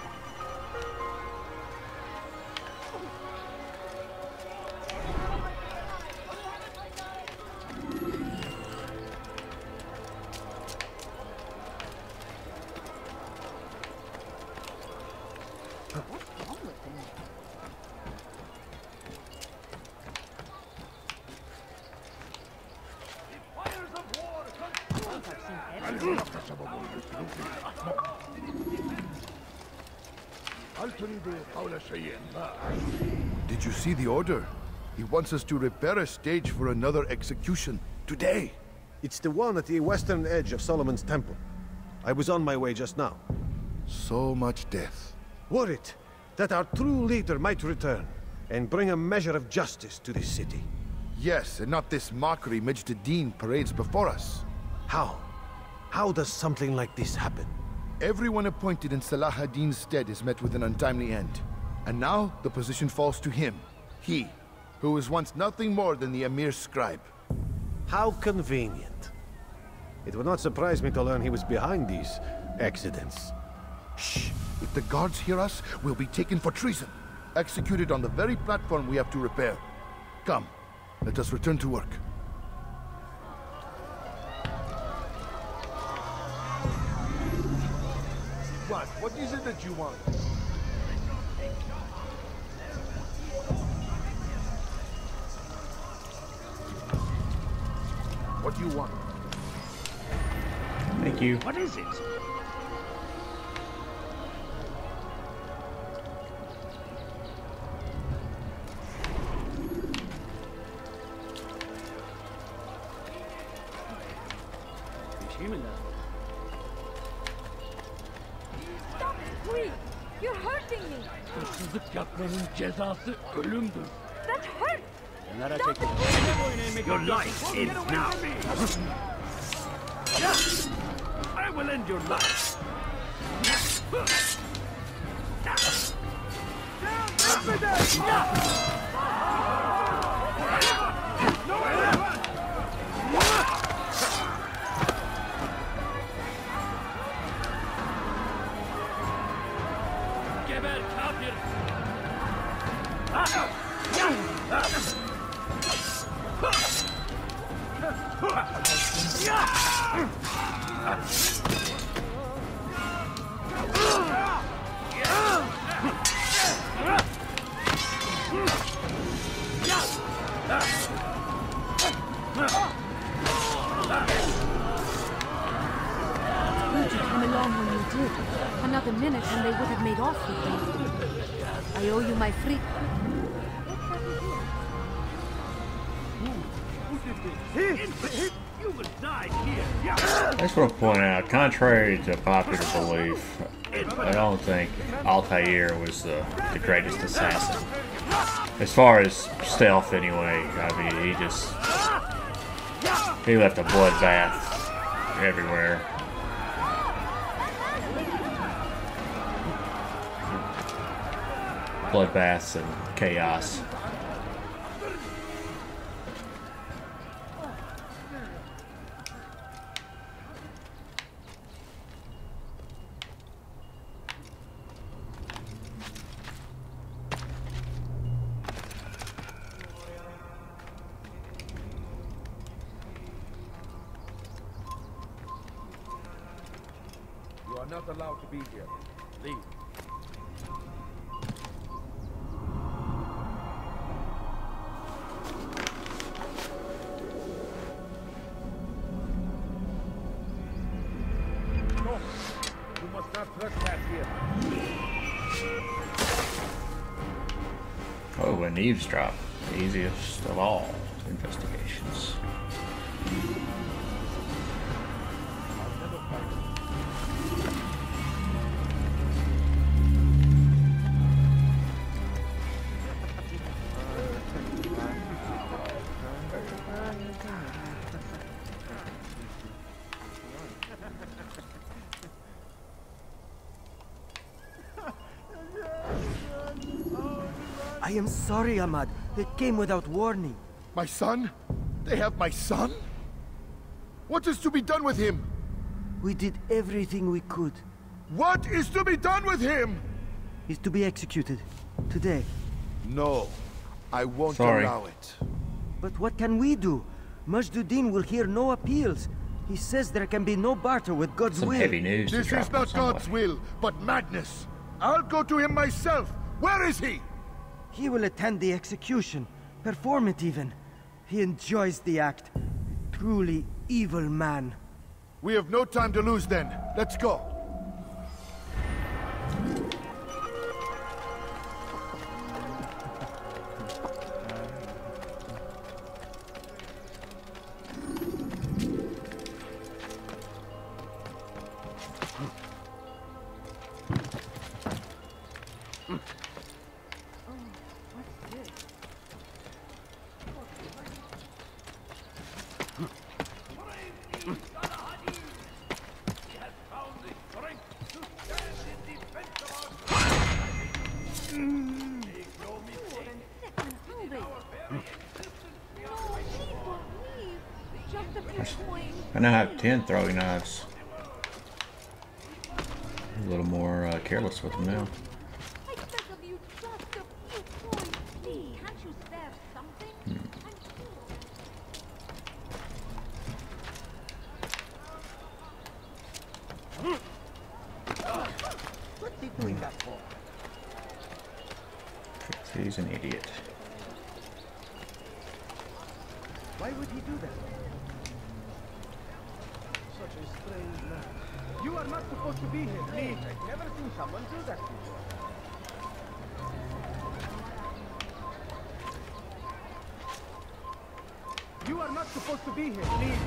Did you see the order? He wants us to repair a stage for another execution. Today! It's the one at the western edge of Solomon's temple. I was on my way just now. So much death. Worried that our true leader might return and bring a measure of justice to this city. Yes, and not this mockery Majd Addin parades before us. How? How does something like this happen? Everyone appointed in Salah ad-Din's stead is met with an untimely end. And now, the position falls to him. He, who was once nothing more than the Emir's scribe. How convenient. It would not surprise me to learn he was behind these accidents. Shh! If the guards hear us, we'll be taken for treason. Executed on the very platform we have to repair. Come, let us return to work. What is it that you want? What do you want? Thank you. What is it? Stop, please! You're hurting me! Hırsızlık yapmanın cezası ölümdür. That hurts! Stop it! Your life ends now. I will end your life. Geber kafir! Good you came along when you did. Another minute and they would have made off with me. I owe you my free... You will die here. I just want to point out, contrary to popular belief, I don't think Altair was the greatest assassin. As far as stealth, anyway. I mean, he left a bloodbath everywhere. Bloodbaths and chaos. You are not allowed to be here. Leave. No, you must not trespass here. Oh, and eavesdrop. The easiest of all investigations. I am sorry, Ahmad. They came without warning. My son? They have my son? What is to be done with him? We did everything we could. What is to be done with him? He's to be executed. Today. No. I won't allow it. But what can we do? Majd Addin will hear no appeals. He says there can be no barter with God's will. Heavy news. This is not God's will, but madness. I'll go to him myself. Where is he? He will attend the execution. Perform it even. He enjoys the act. Truly evil man. We have no time to lose then. Let's go. I now have 10 throwing knives. A little more careless with them now. I beg of you, just a few coins, please. Can't you spare something? What's he doing that for? He's an idiot. Why would he do that? Such a strange man. You are not supposed to be here. Please, I've never seen someone do that before. You are not supposed to be here. Please.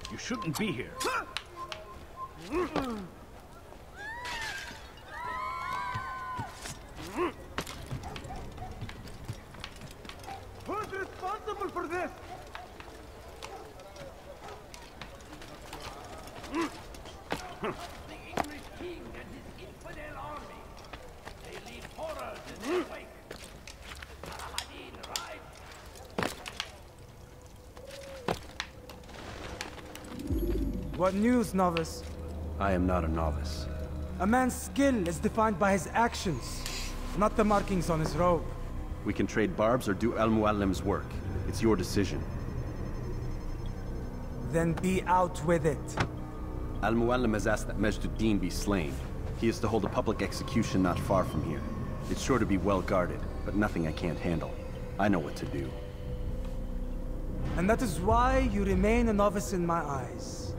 You shouldn't be here. for this! The English king and his infidel army. They leave horrors in their wake. Addin, right? What news, novice? I am not a novice. A man's skill is defined by his actions, not the markings on his robe. We can trade barbs or do Al-Muallim's work. It's your decision. Then be out with it. Al-Muallim has asked that Majd Addin be slain. He is to hold a public execution not far from here. It's sure to be well guarded, but nothing I can't handle. I know what to do. And that is why you remain a novice in my eyes.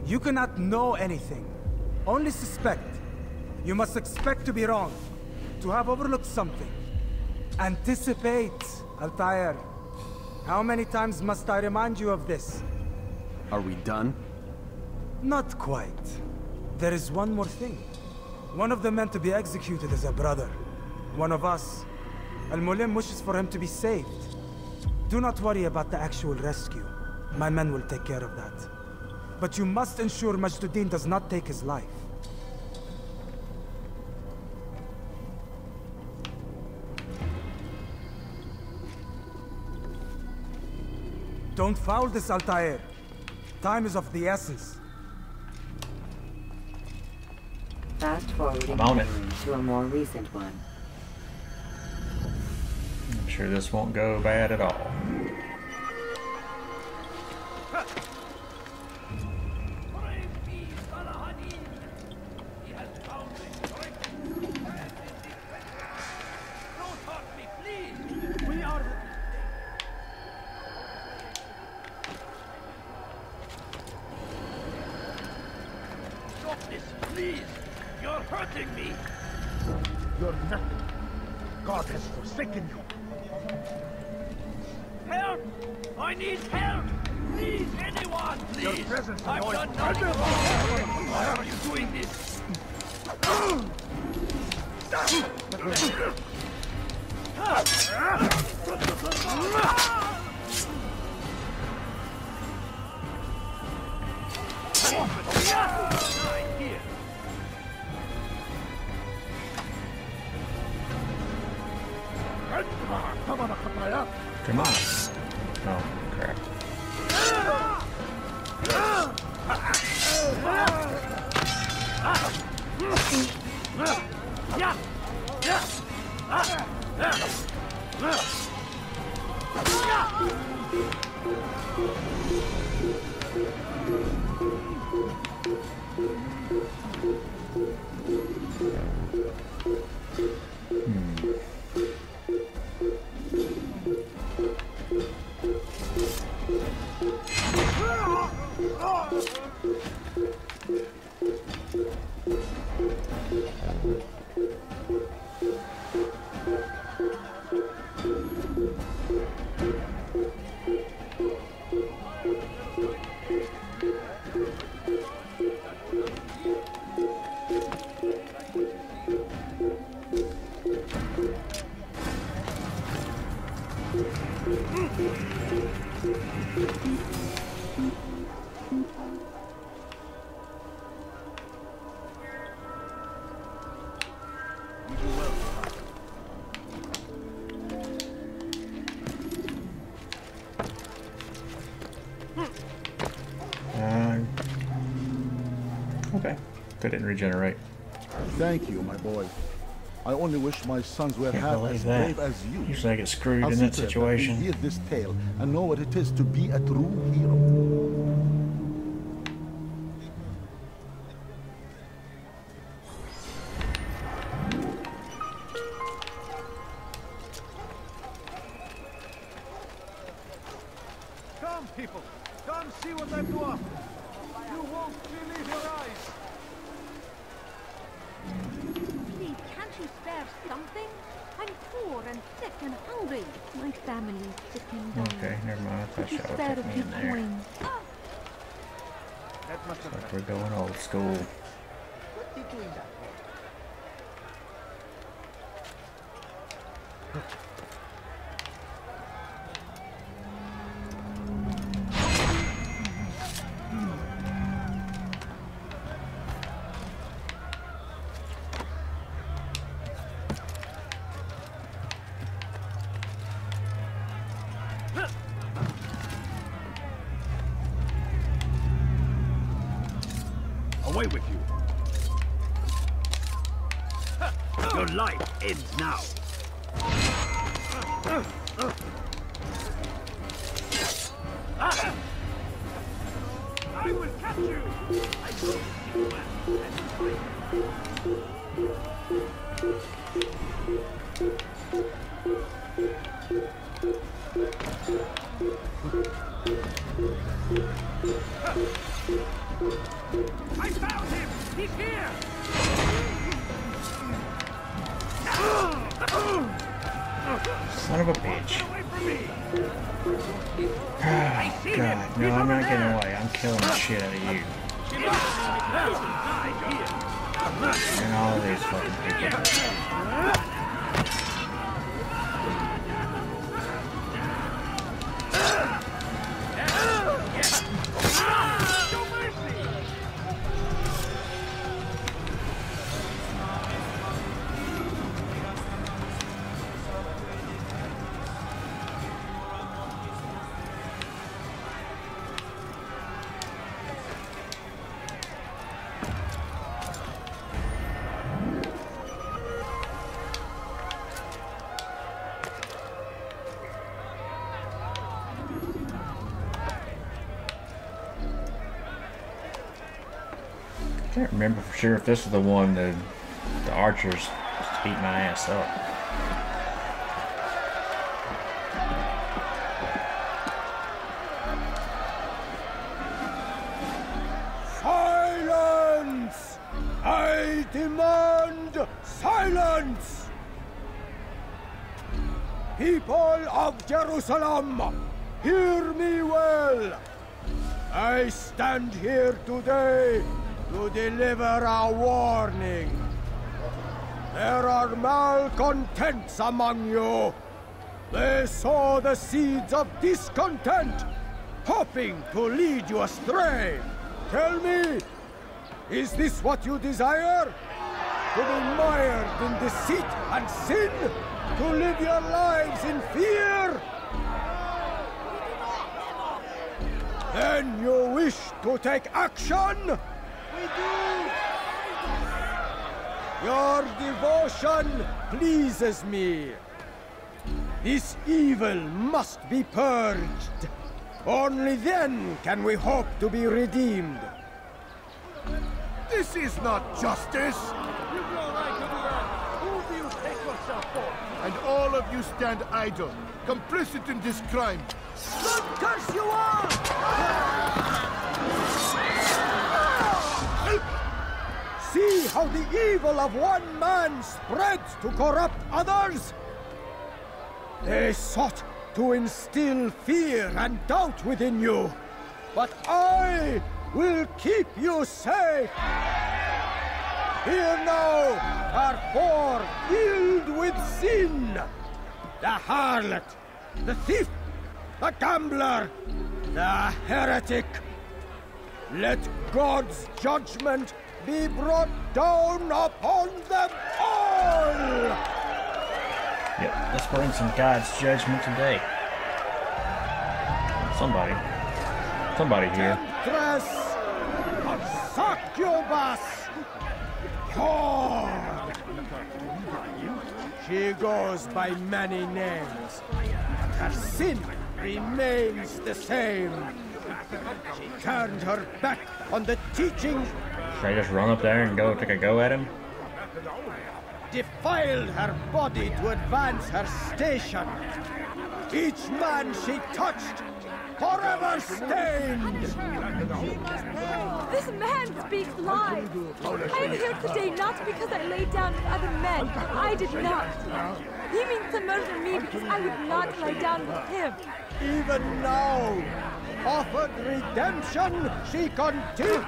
You cannot know anything, only suspect. You must expect to be wrong, to have overlooked something. Anticipate, Altair. How many times must I remind you of this? Are we done? Not quite. There is one more thing. One of the men to be executed is a brother. One of us. Al-Mulim wishes for him to be saved. Do not worry about the actual rescue. My men will take care of that. But you must ensure Majd Addin does not take his life. Don't foul this, Altair. Time is of the essence. Fast forwarding to a more recent one. I'm sure this won't go bad at all. Please! You're hurting me! You're nothing. God has forsaken you. Help! I need help! Please, anyone! Please! Your presence I've done nothing wrong! Why are you doing this? Here. Come on. Oh, crap. Okay, that didn't regenerate. Thank you, my boy. I only wish my sons were half as brave as you. Usually I get screwed in that situation. Hear this tale and know what it is to be a true hero. Come, people. Come see what I've to offer. You won't believe your eyes. Please, can't you spare something? I'm poor and sick and hungry. My family is sick and dying. Okay, never mind. I thought Could you y'all spare took a me few in there. coins? That must have Like we're going old school. What's he doing that for? away with you. Your life ends now. I will catch you. I will keep you I found him! He's here! Son of a bitch. Oh, God. No, I'm not getting away. I'm killing the shit out of you. And all of these fucking people. I can't remember for sure if this is the one that the archers beat my ass up. Silence! I demand silence! People of Jerusalem, hear me well! I stand here today to deliver a warning. There are malcontents among you. They sow the seeds of discontent, hoping to lead you astray. Tell me, is this what you desire? To be mired in deceit and sin? To live your lives in fear? Then you wish to take action? We do! Your devotion pleases me. This evil must be purged. Only then can we hope to be redeemed. This is not justice! You've no right to do that! Who do you take yourself for? And all of you stand idle, complicit in this crime. God curse you all! See how the evil of one man spreads to corrupt others? They sought to instill fear and doubt within you, but I will keep you safe. Here now are four filled with sin. The harlot, the thief, the gambler, the heretic. Let God's judgment be brought down upon them all! Yep, let's bring some God's judgment today. Somebody here. Temptress, succubus, whore. She goes by many names, but her sin remains the same. She turned her back on the teachings. Should I just run up there and go take a go at him? Defiled her body to advance her station. Each man she touched, forever stained. This man speaks lies. I am here today not because I laid down with other men. I did not. He means to murder me because I would not lie down with him. Even now, offered redemption, she continues.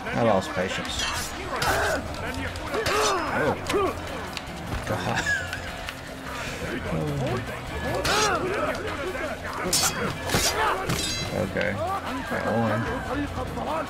I lost patience. Oh. God. Okay. Got one.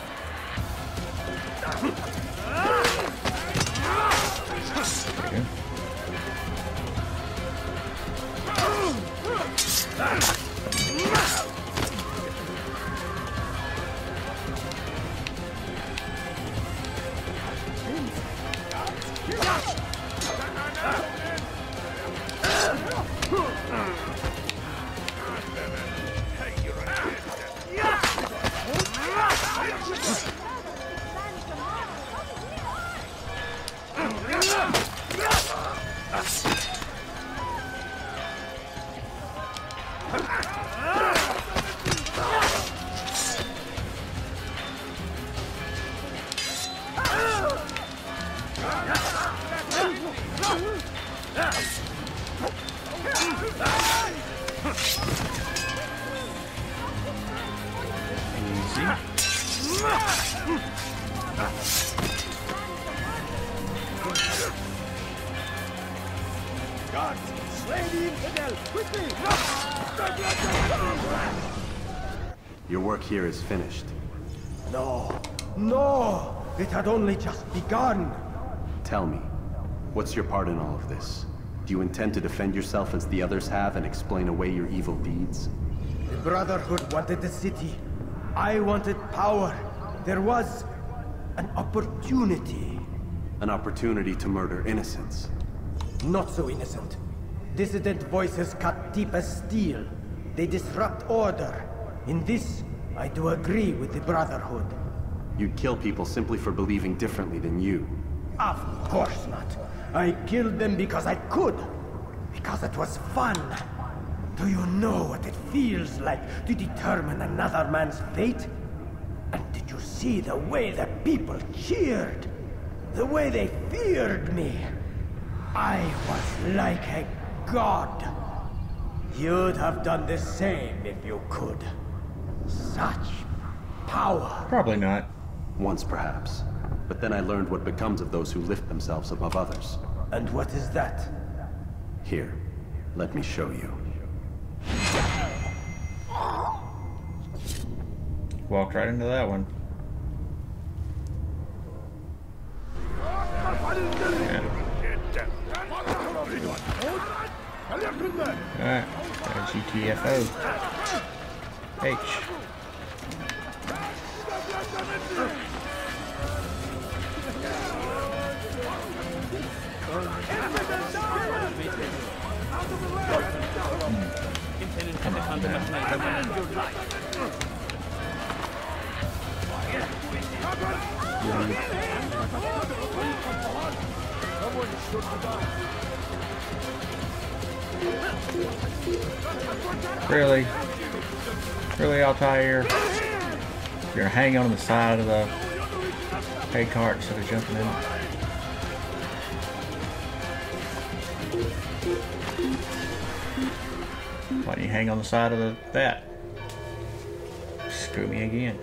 Your work here is finished. No, no! It had only just begun! Tell me, what's your part in all of this? Do you intend to defend yourself as the others have and explain away your evil deeds? The Brotherhood wanted the city. I wanted power. There was an opportunity. An opportunity to murder innocents. Not so innocent. Dissident voices cut deep as steel. They disrupt order. In this, I do agree with the Brotherhood. You'd kill people simply for believing differently than you. Of course not. I killed them because I could. Because it was fun. Do you know what it feels like to determine another man's fate? And did you see the way the people cheered? The way they feared me? I was like a god. You'd have done the same if you could. Such power. Probably not. Once, perhaps. But then I learned what becomes of those who lift themselves above others. And what is that? Here, let me show you. Walked right into that one. Alright, GTFO. H. Really? Really, Altair? You're gonna hang on the side of the hay cart instead of jumping in? Why don't you hang on the side of that? Screw me again.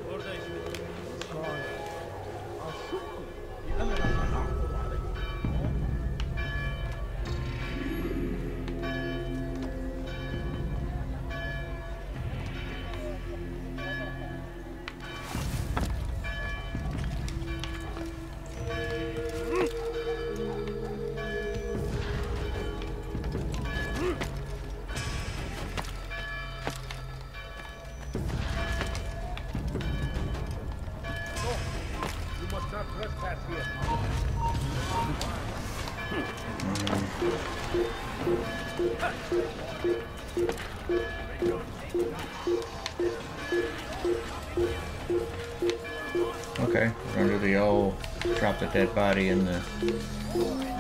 Okay, we're gonna do the old drop the dead body in the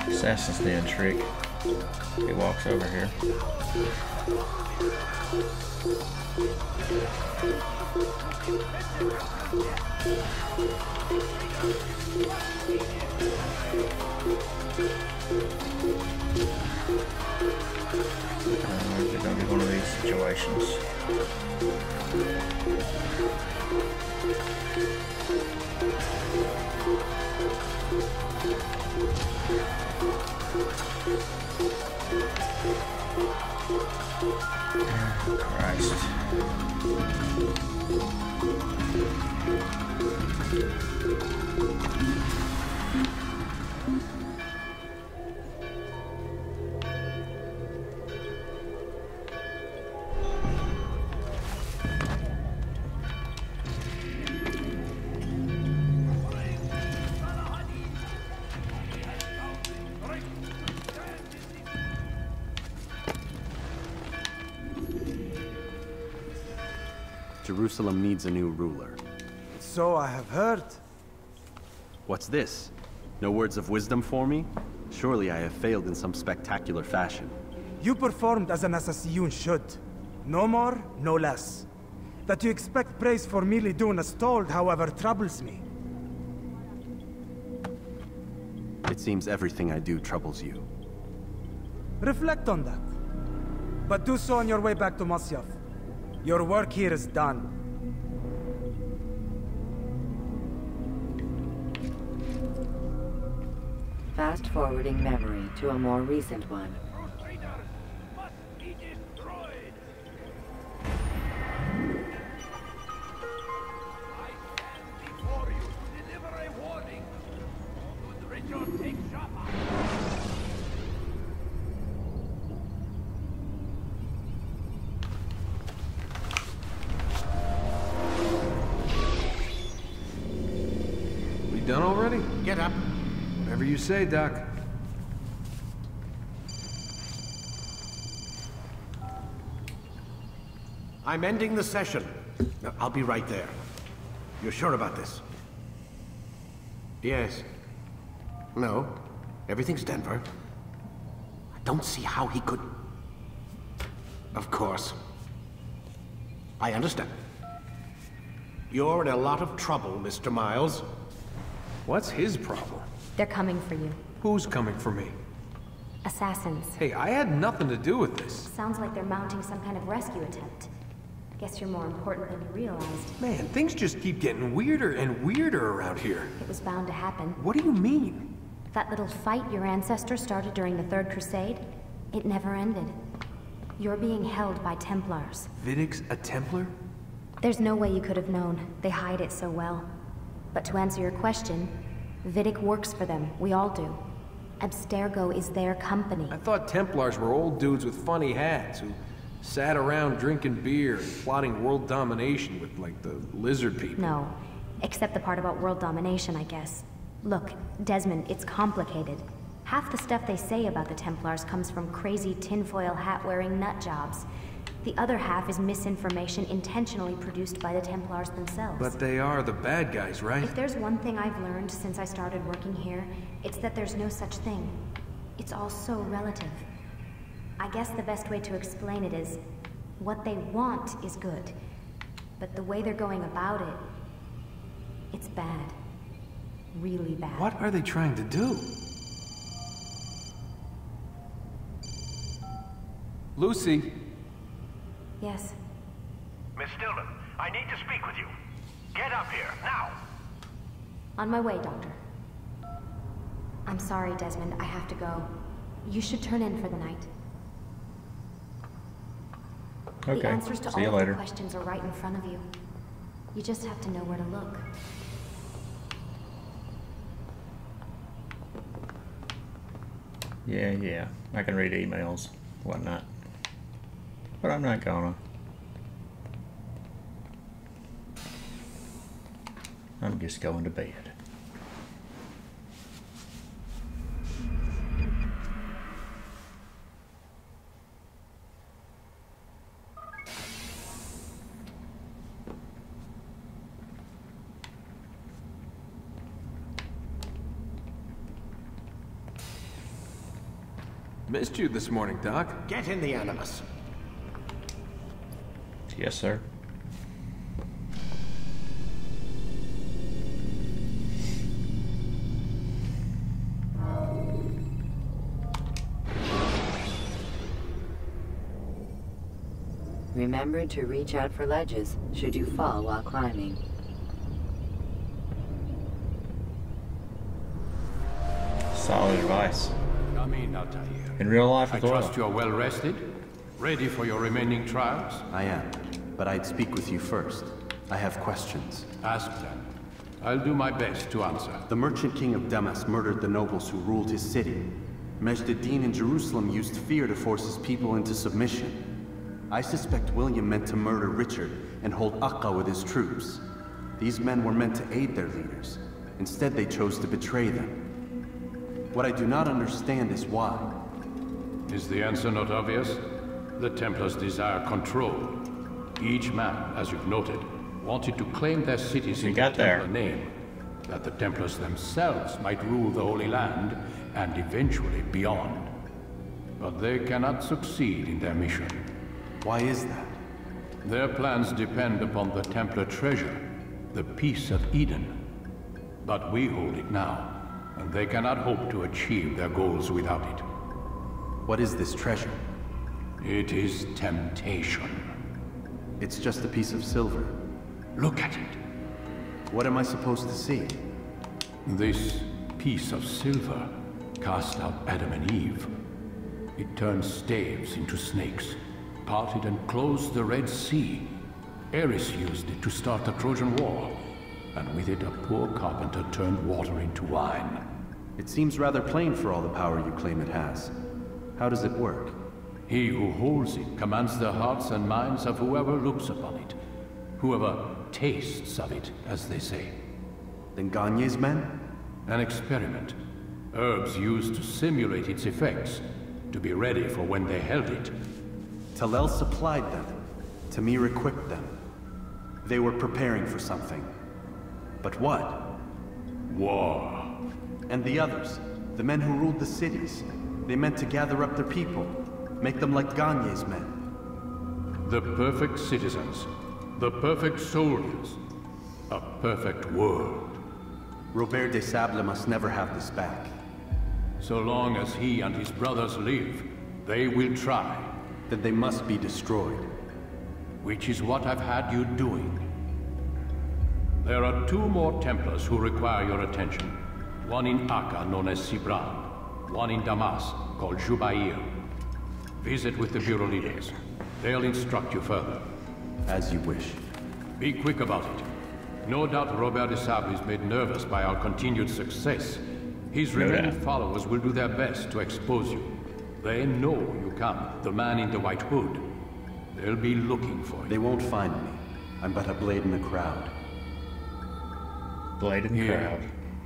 assassin's den trick. He walks over here. We're gonna be one of these situations. Christ. Jerusalem needs a new ruler. So I have heard. What's this? No words of wisdom for me? Surely I have failed in some spectacular fashion. You performed as an assassin should. No more, no less. That you expect praise for merely doing as told, however, troubles me. It seems everything I do troubles you. Reflect on that. But do so on your way back to Masyaf. Your work here is done. Fast-forwarding memory to a more recent one. We done already? Get up. Whatever you say, Doc. I'm ending the session. No, I'll be right there. You're sure about this? Yes. No. Everything's Denver. I don't see how he could... Of course. I understand. You're in a lot of trouble, Mr. Miles. What's his problem? They're coming for you. Who's coming for me? Assassins. Hey, I had nothing to do with this. Sounds like they're mounting some kind of rescue attempt. Guess you're more important than you realized. Man, things just keep getting weirder and weirder around here. It was bound to happen. What do you mean? That little fight your ancestors started during the Third Crusade, it never ended. You're being held by Templars. Vidic's a Templar? There's no way you could have known. They hide it so well. But to answer your question, Vidic works for them. We all do. Abstergo is their company. I thought Templars were old dudes with funny hats who sat around drinking beer and plotting world domination with, like, the lizard people. No. Except the part about world domination, I guess. Look, Desmond, it's complicated. Half the stuff they say about the Templars comes from crazy tinfoil hat-wearing nut jobs. The other half is misinformation intentionally produced by the Templars themselves. But they are the bad guys, right? If there's one thing I've learned since I started working here, it's that there's no such thing. It's all so relative. I guess the best way to explain it is, what they want is good. But the way they're going about it, it's bad. Really bad. What are they trying to do? Lucy? Yes. Miss Stillman, I need to speak with you. Get up here, now! On my way, Doctor. I'm sorry, Desmond. I have to go. You should turn in for the night. Okay. The answers to See you all of later. the questions are right in front of you. You just have to know where to look. Yeah. I can read emails, whatnot. But I'm not gonna. I'm just going to bed. Missed you this morning, Doc. Get in the Animus. Yes, sir. Remember to reach out for ledges should you fall while climbing. Solid advice. Come in, Altair. In real life as I well. trust you are well rested, ready for your remaining trials. I am, but I'd speak with you first. I have questions. Ask them. I'll do my best to answer. The merchant king of Damas murdered the nobles who ruled his city. Majd Addin in Jerusalem used fear to force his people into submission. I suspect William meant to murder Richard and hold Aqqa with his troops. These men were meant to aid their leaders. Instead, they chose to betray them. What I do not understand is why. Is the answer not obvious? The Templars desire control. Each man, as you've noted, wanted to claim their cities in the Templar name, that the Templars themselves might rule the Holy Land and eventually beyond. But they cannot succeed in their mission. Why is that? Their plans depend upon the Templar treasure, the Peace of Eden. But we hold it now, and they cannot hope to achieve their goals without it. What is this treasure? It is temptation. It's just a piece of silver. Look at it. What am I supposed to see? This piece of silver cast out Adam and Eve. It turned staves into snakes, parted and closed the Red Sea. Eris used it to start the Trojan War, and with it a poor carpenter turned water into wine. It seems rather plain for all the power you claim it has. How does it work? He who holds it commands the hearts and minds of whoever looks upon it. Whoever tastes of it, as they say. Then Gagne's men? An experiment. Herbs used to simulate its effects, to be ready for when they held it. Talel supplied them. Tamir equipped them. They were preparing for something. But what? War. And the others, the men who ruled the cities, they meant to gather up their people, make them like Gagne's men. The perfect citizens, the perfect soldiers, a perfect world. Robert de Sable must never have this back. So long as he and his brothers live, they will try. Then they must be destroyed. Which is what I've had you doing. There are 2 more Templars who require your attention. One in Akka, known as Sibran. One in Damas, called Jubair. Visit with the Bureau leaders. They'll instruct you further. As you wish. Be quick about it. No doubt Robert de Sable is made nervous by our continued success. His remaining followers will do their best to expose you. They know you come, the man in the white hood. They'll be looking for you. They won't find me. I'm but a blade in the crowd. Blade in the crowd.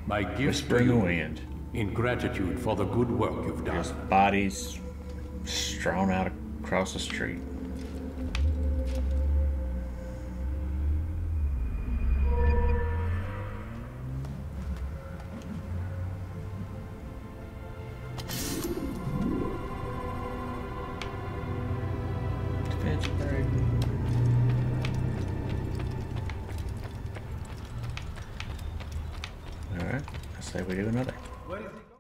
My gift Whispering to you, the wind. in gratitude for the good work you've done. There's bodies strewn out across the street. Alright, I say we do another. Where is it?